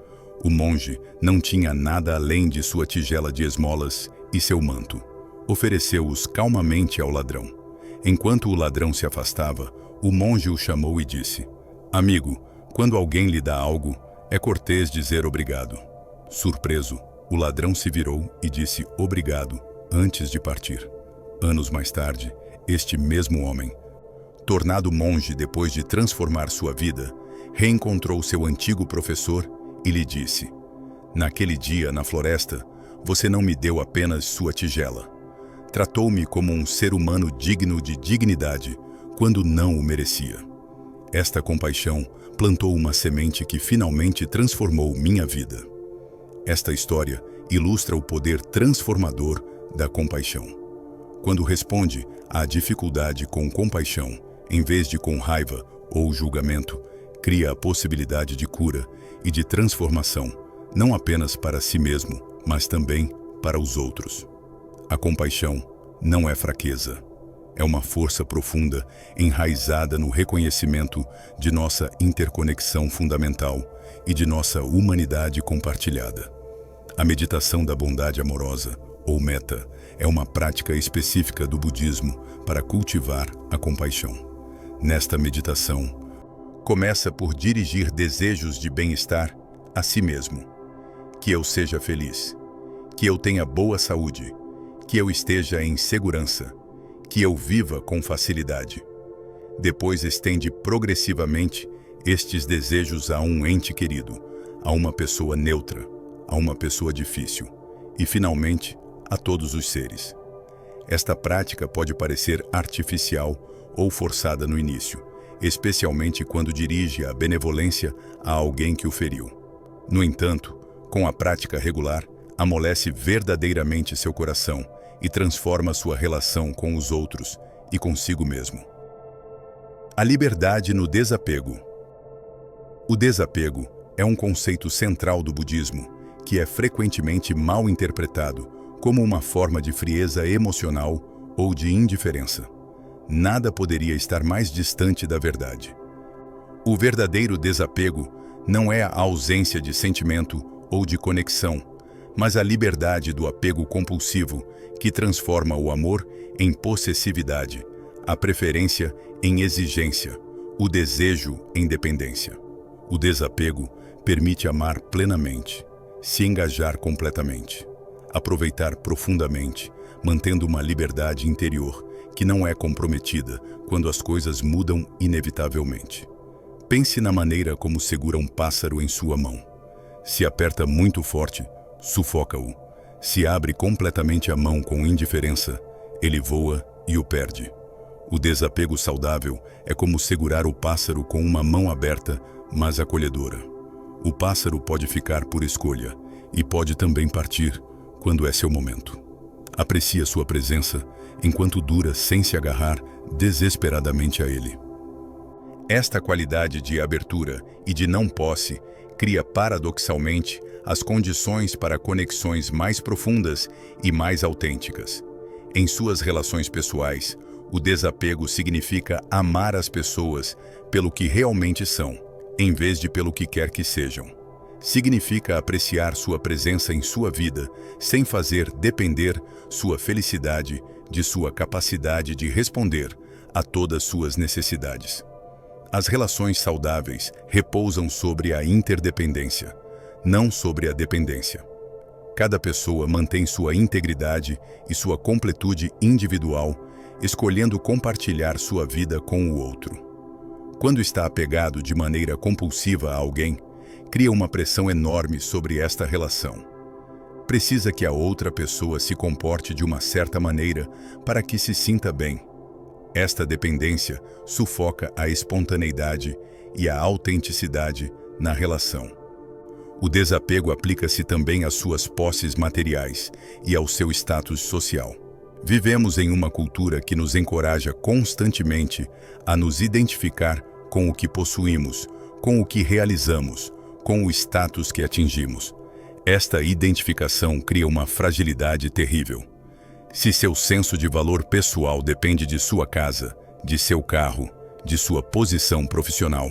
O monge não tinha nada além de sua tigela de esmolas e seu manto. Ofereceu-os calmamente ao ladrão. Enquanto o ladrão se afastava, o monge o chamou e disse: "Amigo, quando alguém lhe dá algo, é cortês dizer obrigado." Surpreso, o ladrão se virou e disse obrigado antes de partir. Anos mais tarde, este mesmo homem, tornado monge depois de transformar sua vida, reencontrou seu antigo professor e lhe disse: "Naquele dia, na floresta, você não me deu apenas sua tigela. Tratou-me como um ser humano digno de dignidade, quando não o merecia. Esta compaixão plantou uma semente que finalmente transformou minha vida." Esta história ilustra o poder transformador da compaixão. Quando responde à dificuldade com compaixão, em vez de com raiva ou julgamento, cria a possibilidade de cura e de transformação, não apenas para si mesmo, mas também para os outros. A compaixão não é fraqueza. É uma força profunda, enraizada no reconhecimento de nossa interconexão fundamental e de nossa humanidade compartilhada. A meditação da bondade amorosa, ou metta, é uma prática específica do budismo para cultivar a compaixão. Nesta meditação, começa por dirigir desejos de bem-estar a si mesmo. Que eu seja feliz, que eu tenha boa saúde, que eu esteja em segurança, que eu viva com facilidade. Depois estende progressivamente estes desejos a um ente querido, a uma pessoa neutra, a uma pessoa difícil e, finalmente, a todos os seres. Esta prática pode parecer artificial ou forçada no início, especialmente quando dirige a benevolência a alguém que o feriu. No entanto, com a prática regular, amolece verdadeiramente seu coração e transforma sua relação com os outros e consigo mesmo. A liberdade no desapego. O desapego é um conceito central do budismo, que é frequentemente mal interpretado como uma forma de frieza emocional ou de indiferença. Nada poderia estar mais distante da verdade. O verdadeiro desapego não é a ausência de sentimento ou de conexão, mas a liberdade do apego compulsivo que transforma o amor em possessividade, a preferência em exigência, o desejo em dependência. O desapego permite amar plenamente, se engajar completamente, aproveitar profundamente, mantendo uma liberdade interior que não é comprometida quando as coisas mudam inevitavelmente. Pense na maneira como segura um pássaro em sua mão. Se aperta muito forte, sufoca-o. Se abre completamente a mão com indiferença, ele voa e o perde. O desapego saudável é como segurar o pássaro com uma mão aberta, mas acolhedora. O pássaro pode ficar por escolha e pode também partir quando é seu momento. Aprecie a sua presença enquanto dura sem se agarrar desesperadamente a ele. Esta qualidade de abertura e de não posse cria paradoxalmente as condições para conexões mais profundas e mais autênticas. Em suas relações pessoais, o desapego significa amar as pessoas pelo que realmente são, em vez de pelo que quer que sejam. Significa apreciar sua presença em sua vida, sem fazer depender sua felicidade de sua capacidade de responder a todas suas necessidades. As relações saudáveis repousam sobre a interdependência, não sobre a dependência. Cada pessoa mantém sua integridade e sua completude individual, escolhendo compartilhar sua vida com o outro. Quando está apegado de maneira compulsiva a alguém, cria uma pressão enorme sobre esta relação. Precisa que a outra pessoa se comporte de uma certa maneira para que se sinta bem. Esta dependência sufoca a espontaneidade e a autenticidade na relação. O desapego aplica-se também às suas posses materiais e ao seu status social. Vivemos em uma cultura que nos encoraja constantemente a nos identificar com o que possuímos, com o que realizamos, com o status que atingimos. Esta identificação cria uma fragilidade terrível. Se seu senso de valor pessoal depende de sua casa, de seu carro, de sua posição profissional,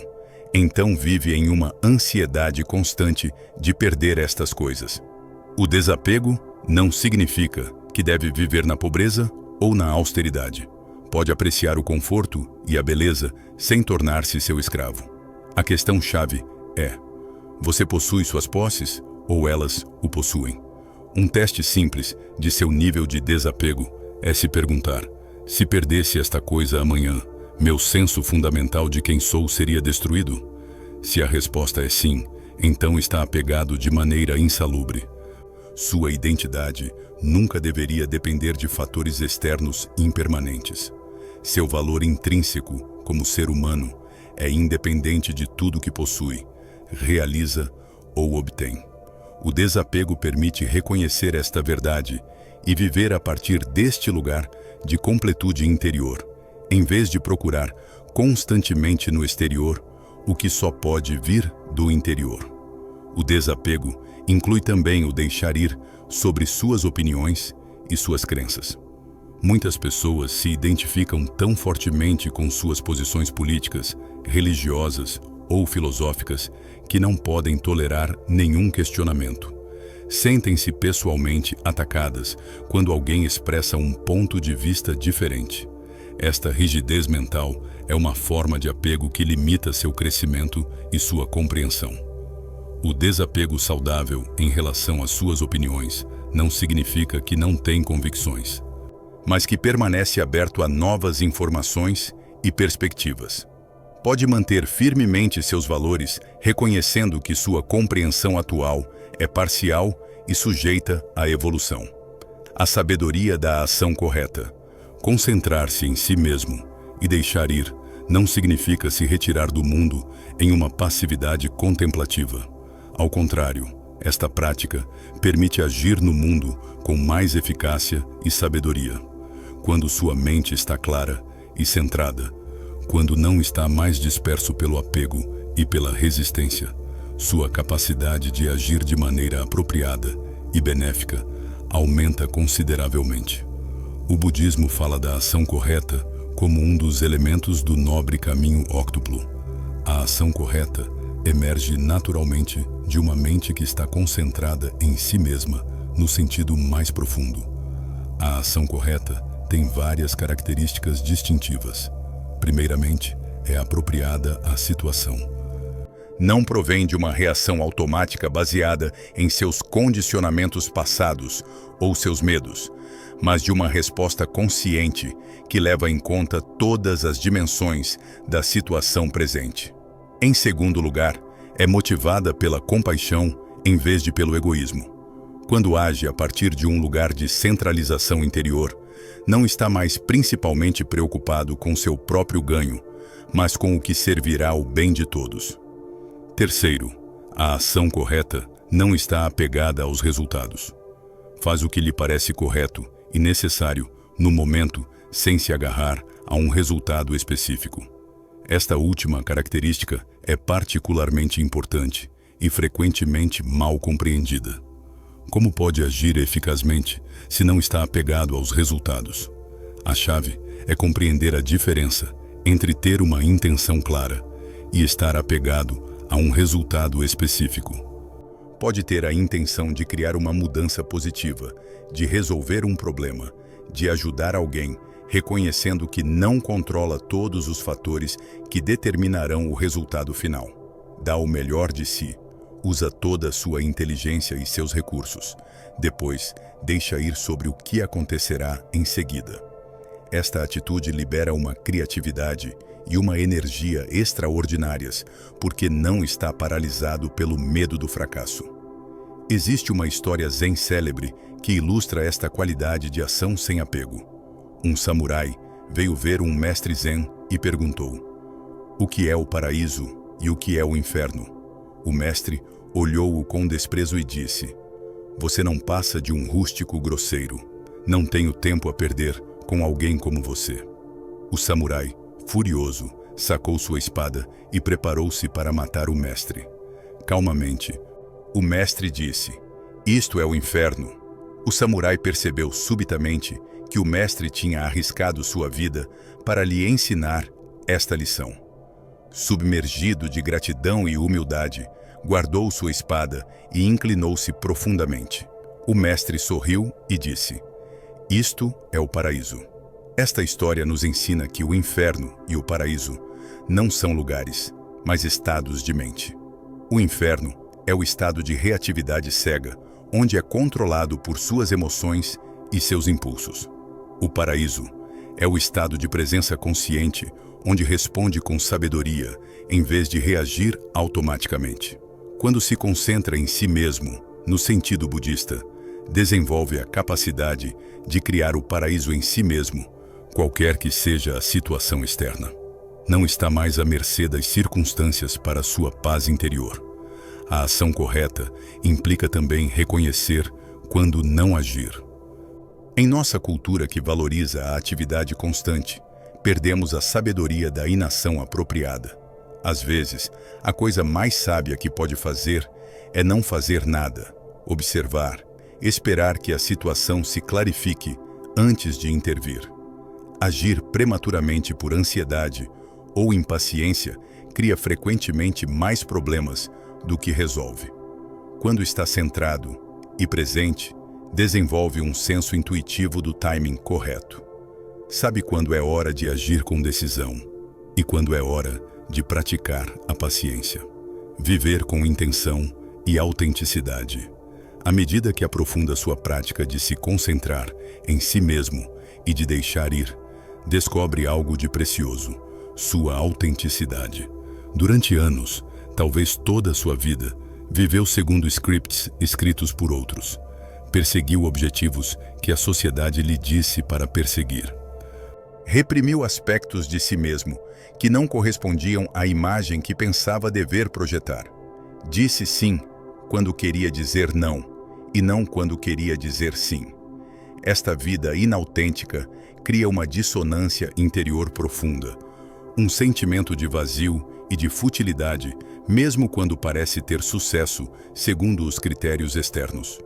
então vive em uma ansiedade constante de perder estas coisas. O desapego não significa que deve viver na pobreza ou na austeridade. Pode apreciar o conforto e a beleza sem tornar-se seu escravo. A questão-chave é: você possui suas posses ou elas o possuem? Um teste simples de seu nível de desapego é se perguntar: se perdesse esta coisa amanhã, meu senso fundamental de quem sou seria destruído? Se a resposta é sim, então está apegado de maneira insalubre. Sua identidade nunca deveria depender de fatores externos impermanentes. Seu valor intrínseco, como ser humano, é independente de tudo que possui, realiza ou obtém. O desapego permite reconhecer esta verdade e viver a partir deste lugar de completude interior, em vez de procurar constantemente no exterior o que só pode vir do interior. O desapego inclui também o deixar ir sobre suas opiniões e suas crenças. Muitas pessoas se identificam tão fortemente com suas posições políticas, religiosas ou filosóficas que não podem tolerar nenhum questionamento. Sentem-se pessoalmente atacadas quando alguém expressa um ponto de vista diferente. Esta rigidez mental é uma forma de apego que limita seu crescimento e sua compreensão. O desapego saudável em relação às suas opiniões não significa que não tem convicções, mas que permanece aberto a novas informações e perspectivas. Pode manter firmemente seus valores, reconhecendo que sua compreensão atual é parcial e sujeita à evolução. A sabedoria da ação correta. Concentrar-se em si mesmo e deixar ir não significa se retirar do mundo em uma passividade contemplativa. Ao contrário, esta prática permite agir no mundo com mais eficácia e sabedoria. Quando sua mente está clara e centrada, quando não está mais disperso pelo apego e pela resistência, sua capacidade de agir de maneira apropriada e benéfica aumenta consideravelmente. O budismo fala da ação correta como um dos elementos do nobre caminho óctuplo. A ação correta emerge naturalmente de uma mente que está concentrada em si mesma, no sentido mais profundo. A ação correta tem várias características distintivas. Primeiramente, é apropriada à situação. Não provém de uma reação automática baseada em seus condicionamentos passados ou seus medos, mas de uma resposta consciente que leva em conta todas as dimensões da situação presente. Em segundo lugar, é motivada pela compaixão em vez de pelo egoísmo. Quando age a partir de um lugar de centralização interior, não está mais principalmente preocupado com seu próprio ganho, mas com o que servirá ao bem de todos. Terceiro, a ação correta não está apegada aos resultados. Faz o que lhe parece correto e necessário no momento, sem se agarrar a um resultado específico. Esta última característica é particularmente importante e frequentemente mal compreendida. Como pode agir eficazmente se não está apegado aos resultados? A chave é compreender a diferença entre ter uma intenção clara e estar apegado a um resultado específico. Pode ter a intenção de criar uma mudança positiva, de resolver um problema, de ajudar alguém, reconhecendo que não controla todos os fatores que determinarão o resultado final. Dá o melhor de si, usa toda a sua inteligência e seus recursos. Depois, deixa ir sobre o que acontecerá em seguida. Esta atitude libera uma criatividade e uma energia extraordinárias, porque não está paralisado pelo medo do fracasso. Existe uma história zen célebre que ilustra esta qualidade de ação sem apego. Um samurai veio ver um mestre zen e perguntou: "O que é o paraíso e o que é o inferno?" O mestre olhou-o com desprezo e disse: "Você não passa de um rústico grosseiro. Não tenho tempo a perder com alguém como você." O samurai, furioso, sacou sua espada e preparou-se para matar o mestre. Calmamente, o mestre disse: "Isto é o inferno." O samurai percebeu subitamente que o mestre tinha arriscado sua vida para lhe ensinar esta lição. Submergido de gratidão e humildade, guardou sua espada e inclinou-se profundamente. O mestre sorriu e disse: "Isto é o paraíso." Esta história nos ensina que o inferno e o paraíso não são lugares, mas estados de mente. O inferno é o estado de reatividade cega, onde é controlado por suas emoções e seus impulsos. O paraíso é o estado de presença consciente, onde responde com sabedoria, em vez de reagir automaticamente. Quando se concentra em si mesmo, no sentido budista, desenvolve a capacidade de criar o paraíso em si mesmo, qualquer que seja a situação externa. Não está mais à mercê das circunstâncias para sua paz interior. A ação correta implica também reconhecer quando não agir. Em nossa cultura que valoriza a atividade constante, perdemos a sabedoria da inação apropriada. Às vezes, a coisa mais sábia que pode fazer é não fazer nada, observar, esperar que a situação se clarifique antes de intervir. Agir prematuramente por ansiedade ou impaciência cria frequentemente mais problemas do que resolve. Quando está centrado e presente, desenvolve um senso intuitivo do timing correto. Sabe quando é hora de agir com decisão e quando é hora de praticar a paciência. Viver com intenção e autenticidade. À medida que aprofunda sua prática de se concentrar em si mesmo e de deixar ir, descobre algo de precioso, sua autenticidade. Durante anos, talvez toda a sua vida, viveu segundo scripts escritos por outros. Perseguiu objetivos que a sociedade lhe disse para perseguir. Reprimiu aspectos de si mesmo que não correspondiam à imagem que pensava dever projetar. Disse sim quando queria dizer não, e não quando queria dizer sim. Esta vida inautêntica cria uma dissonância interior profunda, um sentimento de vazio e de futilidade, mesmo quando parece ter sucesso segundo os critérios externos.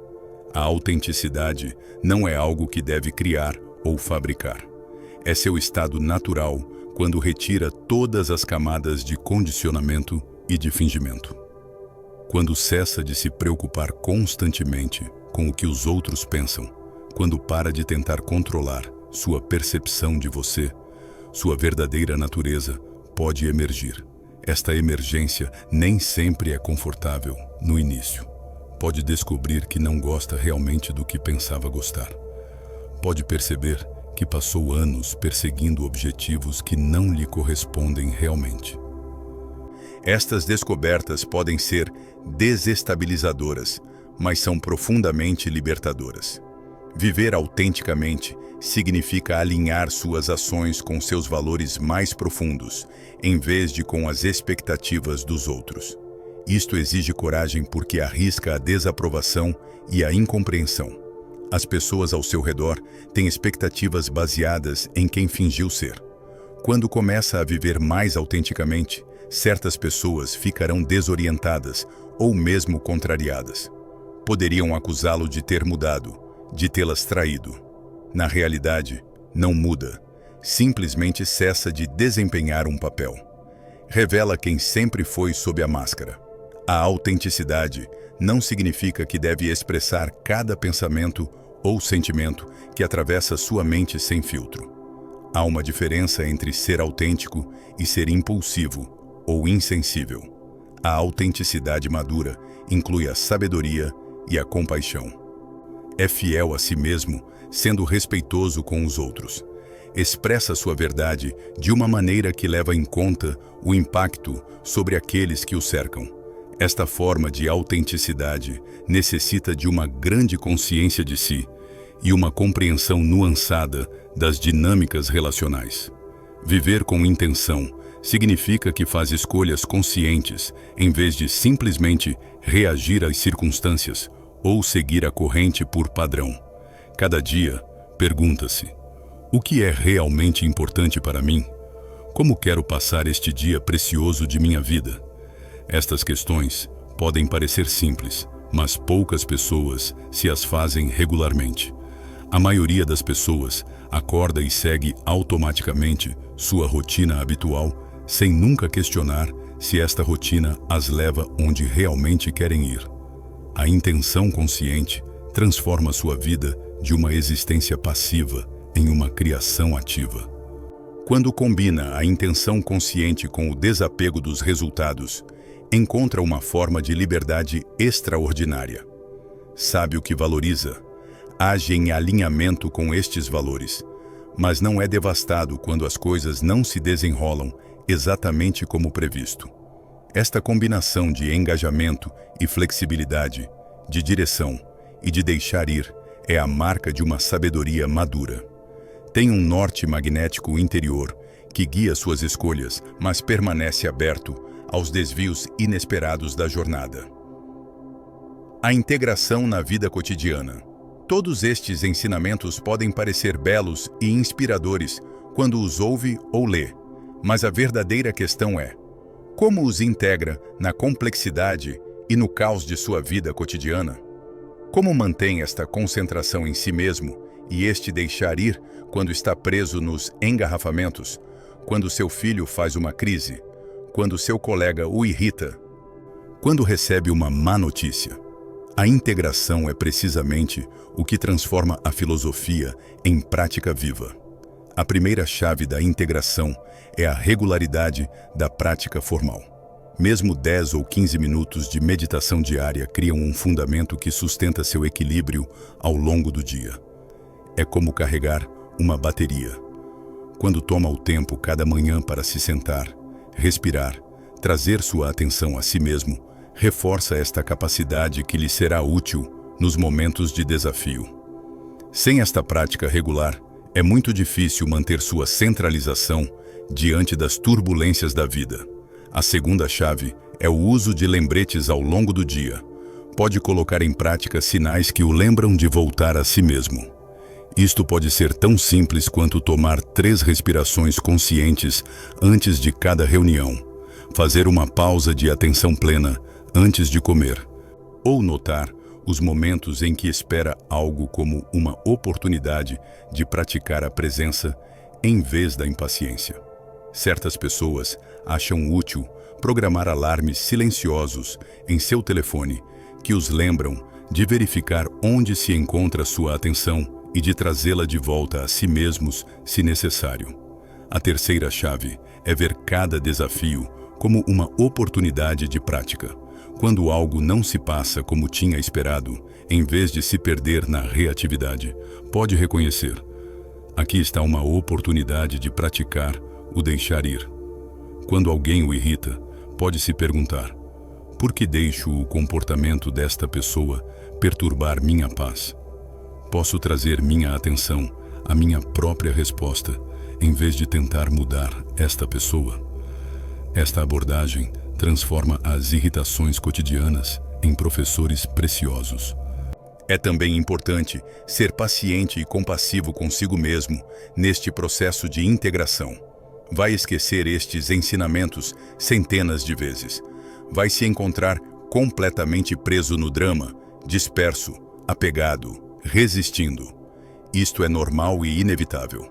A autenticidade não é algo que deve criar ou fabricar. É seu estado natural quando retira todas as camadas de condicionamento e de fingimento. Quando cessa de se preocupar constantemente com o que os outros pensam, quando para de tentar controlar sua percepção de você, sua verdadeira natureza pode emergir. Esta emergência nem sempre é confortável no início. Pode descobrir que não gosta realmente do que pensava gostar. Pode perceber que passou anos perseguindo objetivos que não lhe correspondem realmente. Estas descobertas podem ser desestabilizadoras, mas são profundamente libertadoras. Viver autenticamente significa alinhar suas ações com seus valores mais profundos, em vez de com as expectativas dos outros. Isto exige coragem porque arrisca a desaprovação e a incompreensão. As pessoas ao seu redor têm expectativas baseadas em quem fingiu ser. Quando começa a viver mais autenticamente, certas pessoas ficarão desorientadas ou mesmo contrariadas. Poderiam acusá-lo de ter mudado, de tê-las traído. Na realidade, não muda, simplesmente cessa de desempenhar um papel. Revela quem sempre foi sob a máscara. A autenticidade não significa que deve expressar cada pensamento ou sentimento que atravessa sua mente sem filtro. Há uma diferença entre ser autêntico e ser impulsivo ou insensível. A autenticidade madura inclui a sabedoria e a compaixão. É fiel a si mesmo, sendo respeitoso com os outros. Expressa sua verdade de uma maneira que leva em conta o impacto sobre aqueles que o cercam. Esta forma de autenticidade necessita de uma grande consciência de si e uma compreensão nuançada das dinâmicas relacionais. Viver com intenção significa que faz escolhas conscientes em vez de simplesmente reagir às circunstâncias ou seguir a corrente por padrão. Cada dia, pergunta-se: o que é realmente importante para mim? Como quero passar este dia precioso de minha vida? Estas questões podem parecer simples, mas poucas pessoas se as fazem regularmente. A maioria das pessoas acorda e segue automaticamente sua rotina habitual, sem nunca questionar se esta rotina as leva onde realmente querem ir. A intenção consciente transforma sua vida de uma existência passiva em uma criação ativa. Quando combina a intenção consciente com o desapego dos resultados, encontra uma forma de liberdade extraordinária. Sabe o que valoriza, age em alinhamento com estes valores, mas não é devastado quando as coisas não se desenrolam exatamente como previsto. Esta combinação de engajamento e flexibilidade, de direção e de deixar ir, é a marca de uma sabedoria madura. Tem um norte magnético interior que guia suas escolhas, mas permanece aberto aos desvios inesperados da jornada. A integração na vida cotidiana. Todos estes ensinamentos podem parecer belos e inspiradores quando os ouve ou lê, mas a verdadeira questão é: como os integra na complexidade e no caos de sua vida cotidiana? Como mantém esta concentração em si mesmo e este deixar ir quando está preso nos engarrafamentos, quando seu filho faz uma crise, quando seu colega o irrita, quando recebe uma má notícia? A integração é precisamente o que transforma a filosofia em prática viva. A primeira chave da integração é a regularidade da prática formal. Mesmo 10 ou 15 minutos de meditação diária criam um fundamento que sustenta seu equilíbrio ao longo do dia. É como carregar uma bateria. Quando toma o tempo cada manhã para se sentar, respirar, trazer sua atenção a si mesmo, reforça esta capacidade que lhe será útil nos momentos de desafio. Sem esta prática regular, é muito difícil manter sua centralização diante das turbulências da vida. A segunda chave é o uso de lembretes ao longo do dia. Pode colocar em prática sinais que o lembram de voltar a si mesmo. Isto pode ser tão simples quanto tomar 3 respirações conscientes antes de cada reunião, fazer uma pausa de atenção plena antes de comer, ou notar os momentos em que espera algo como uma oportunidade de praticar a presença em vez da impaciência. Certas pessoas acham útil programar alarmes silenciosos em seu telefone que os lembram de verificar onde se encontra sua atenção e de trazê-la de volta a si mesmos se necessário. A terceira chave é ver cada desafio como uma oportunidade de prática. Quando algo não se passa como tinha esperado, em vez de se perder na reatividade, pode reconhecer: aqui está uma oportunidade de praticar o deixar ir. Quando alguém o irrita, pode se perguntar: por que deixo o comportamento desta pessoa perturbar minha paz? Posso trazer minha atenção à minha própria resposta, em vez de tentar mudar esta pessoa. Esta abordagem transforma as irritações cotidianas em professores preciosos. É também importante ser paciente e compassivo consigo mesmo neste processo de integração. Vai esquecer estes ensinamentos centenas de vezes. Vai se encontrar completamente preso no drama, disperso, apegado, resistindo. Isto é normal e inevitável.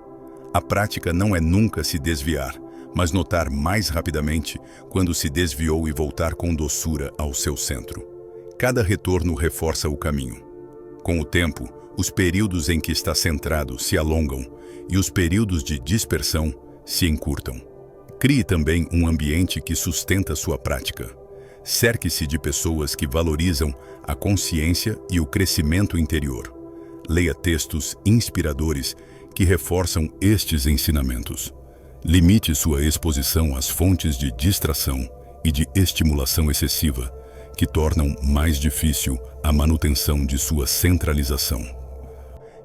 A prática não é nunca se desviar, mas notar mais rapidamente quando se desviou e voltar com doçura ao seu centro. Cada retorno reforça o caminho. Com o tempo, os períodos em que está centrado se alongam e os períodos de dispersão se encurtam. Crie também um ambiente que sustenta sua prática. Cerque-se de pessoas que valorizam a consciência e o crescimento interior. Leia textos inspiradores que reforçam estes ensinamentos. Limite sua exposição às fontes de distração e de estimulação excessiva, que tornam mais difícil a manutenção de sua centralização.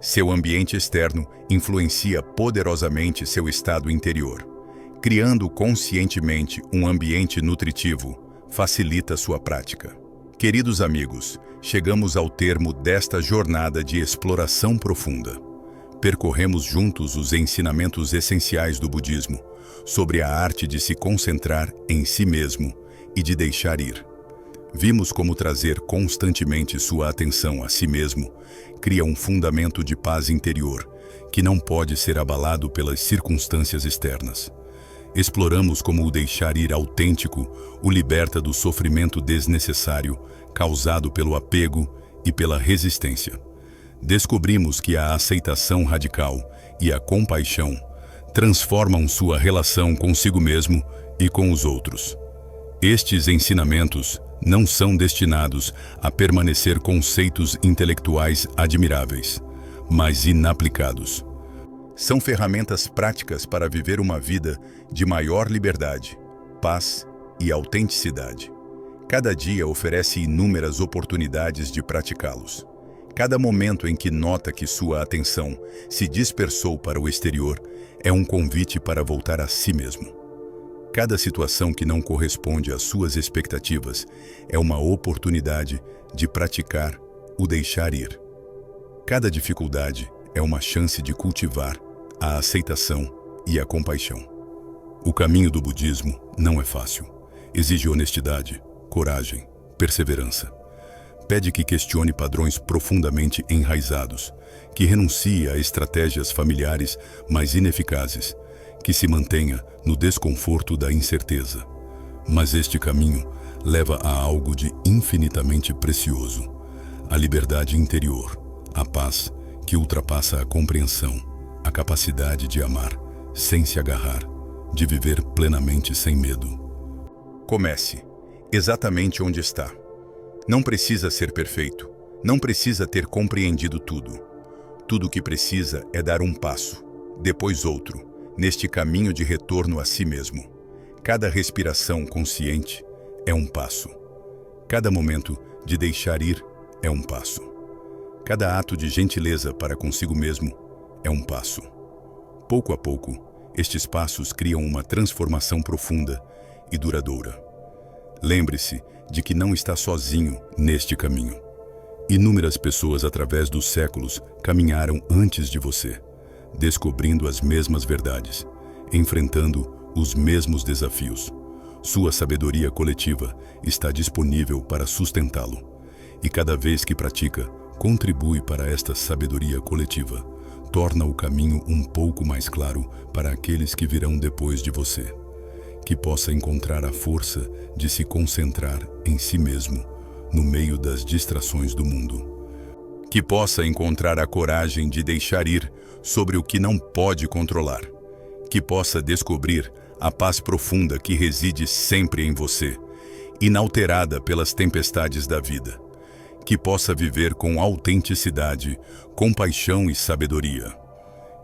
Seu ambiente externo influencia poderosamente seu estado interior. Criando conscientemente um ambiente nutritivo, facilita sua prática. Queridos amigos, chegamos ao termo desta jornada de exploração profunda. Percorremos juntos os ensinamentos essenciais do budismo sobre a arte de se concentrar em si mesmo e de deixar ir. Vimos como trazer constantemente sua atenção a si mesmo cria um fundamento de paz interior que não pode ser abalado pelas circunstâncias externas. Exploramos como o deixar ir autêntico o liberta do sofrimento desnecessário causado pelo apego e pela resistência. Descobrimos que a aceitação radical e a compaixão transformam sua relação consigo mesmo e com os outros. Estes ensinamentos não são destinados a permanecer conceitos intelectuais admiráveis, mas inaplicados. São ferramentas práticas para viver uma vida de maior liberdade, paz e autenticidade. Cada dia oferece inúmeras oportunidades de praticá-los. Cada momento em que nota que sua atenção se dispersou para o exterior é um convite para voltar a si mesmo. Cada situação que não corresponde às suas expectativas é uma oportunidade de praticar o deixar ir. Cada dificuldade é uma chance de cultivar a aceitação e a compaixão. O caminho do budismo não é fácil. Exige honestidade, coragem, perseverança. Pede que questione padrões profundamente enraizados, que renuncie a estratégias familiares mais ineficazes, que se mantenha no desconforto da incerteza. Mas este caminho leva a algo de infinitamente precioso: a liberdade interior, a paz que ultrapassa a compreensão, a capacidade de amar sem se agarrar, de viver plenamente sem medo. Comece exatamente onde está. Não precisa ser perfeito, não precisa ter compreendido tudo. Tudo o que precisa é dar um passo, depois outro, neste caminho de retorno a si mesmo. Cada respiração consciente é um passo. Cada momento de deixar ir é um passo. Cada ato de gentileza para consigo mesmo é um passo. Pouco a pouco, estes passos criam uma transformação profunda e duradoura. Lembre-se de que não está sozinho neste caminho. Inúmeras pessoas através dos séculos caminharam antes de você, descobrindo as mesmas verdades, enfrentando os mesmos desafios. Sua sabedoria coletiva está disponível para sustentá-lo, e cada vez que pratica, contribui para esta sabedoria coletiva, torna o caminho um pouco mais claro para aqueles que virão depois de você. Que possa encontrar a força de se concentrar em si mesmo, no meio das distrações do mundo. Que possa encontrar a coragem de deixar ir sobre o que não pode controlar. Que possa descobrir a paz profunda que reside sempre em você, inalterada pelas tempestades da vida. Que possa viver com autenticidade, compaixão e sabedoria.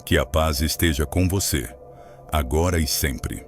Que a paz esteja com você, agora e sempre.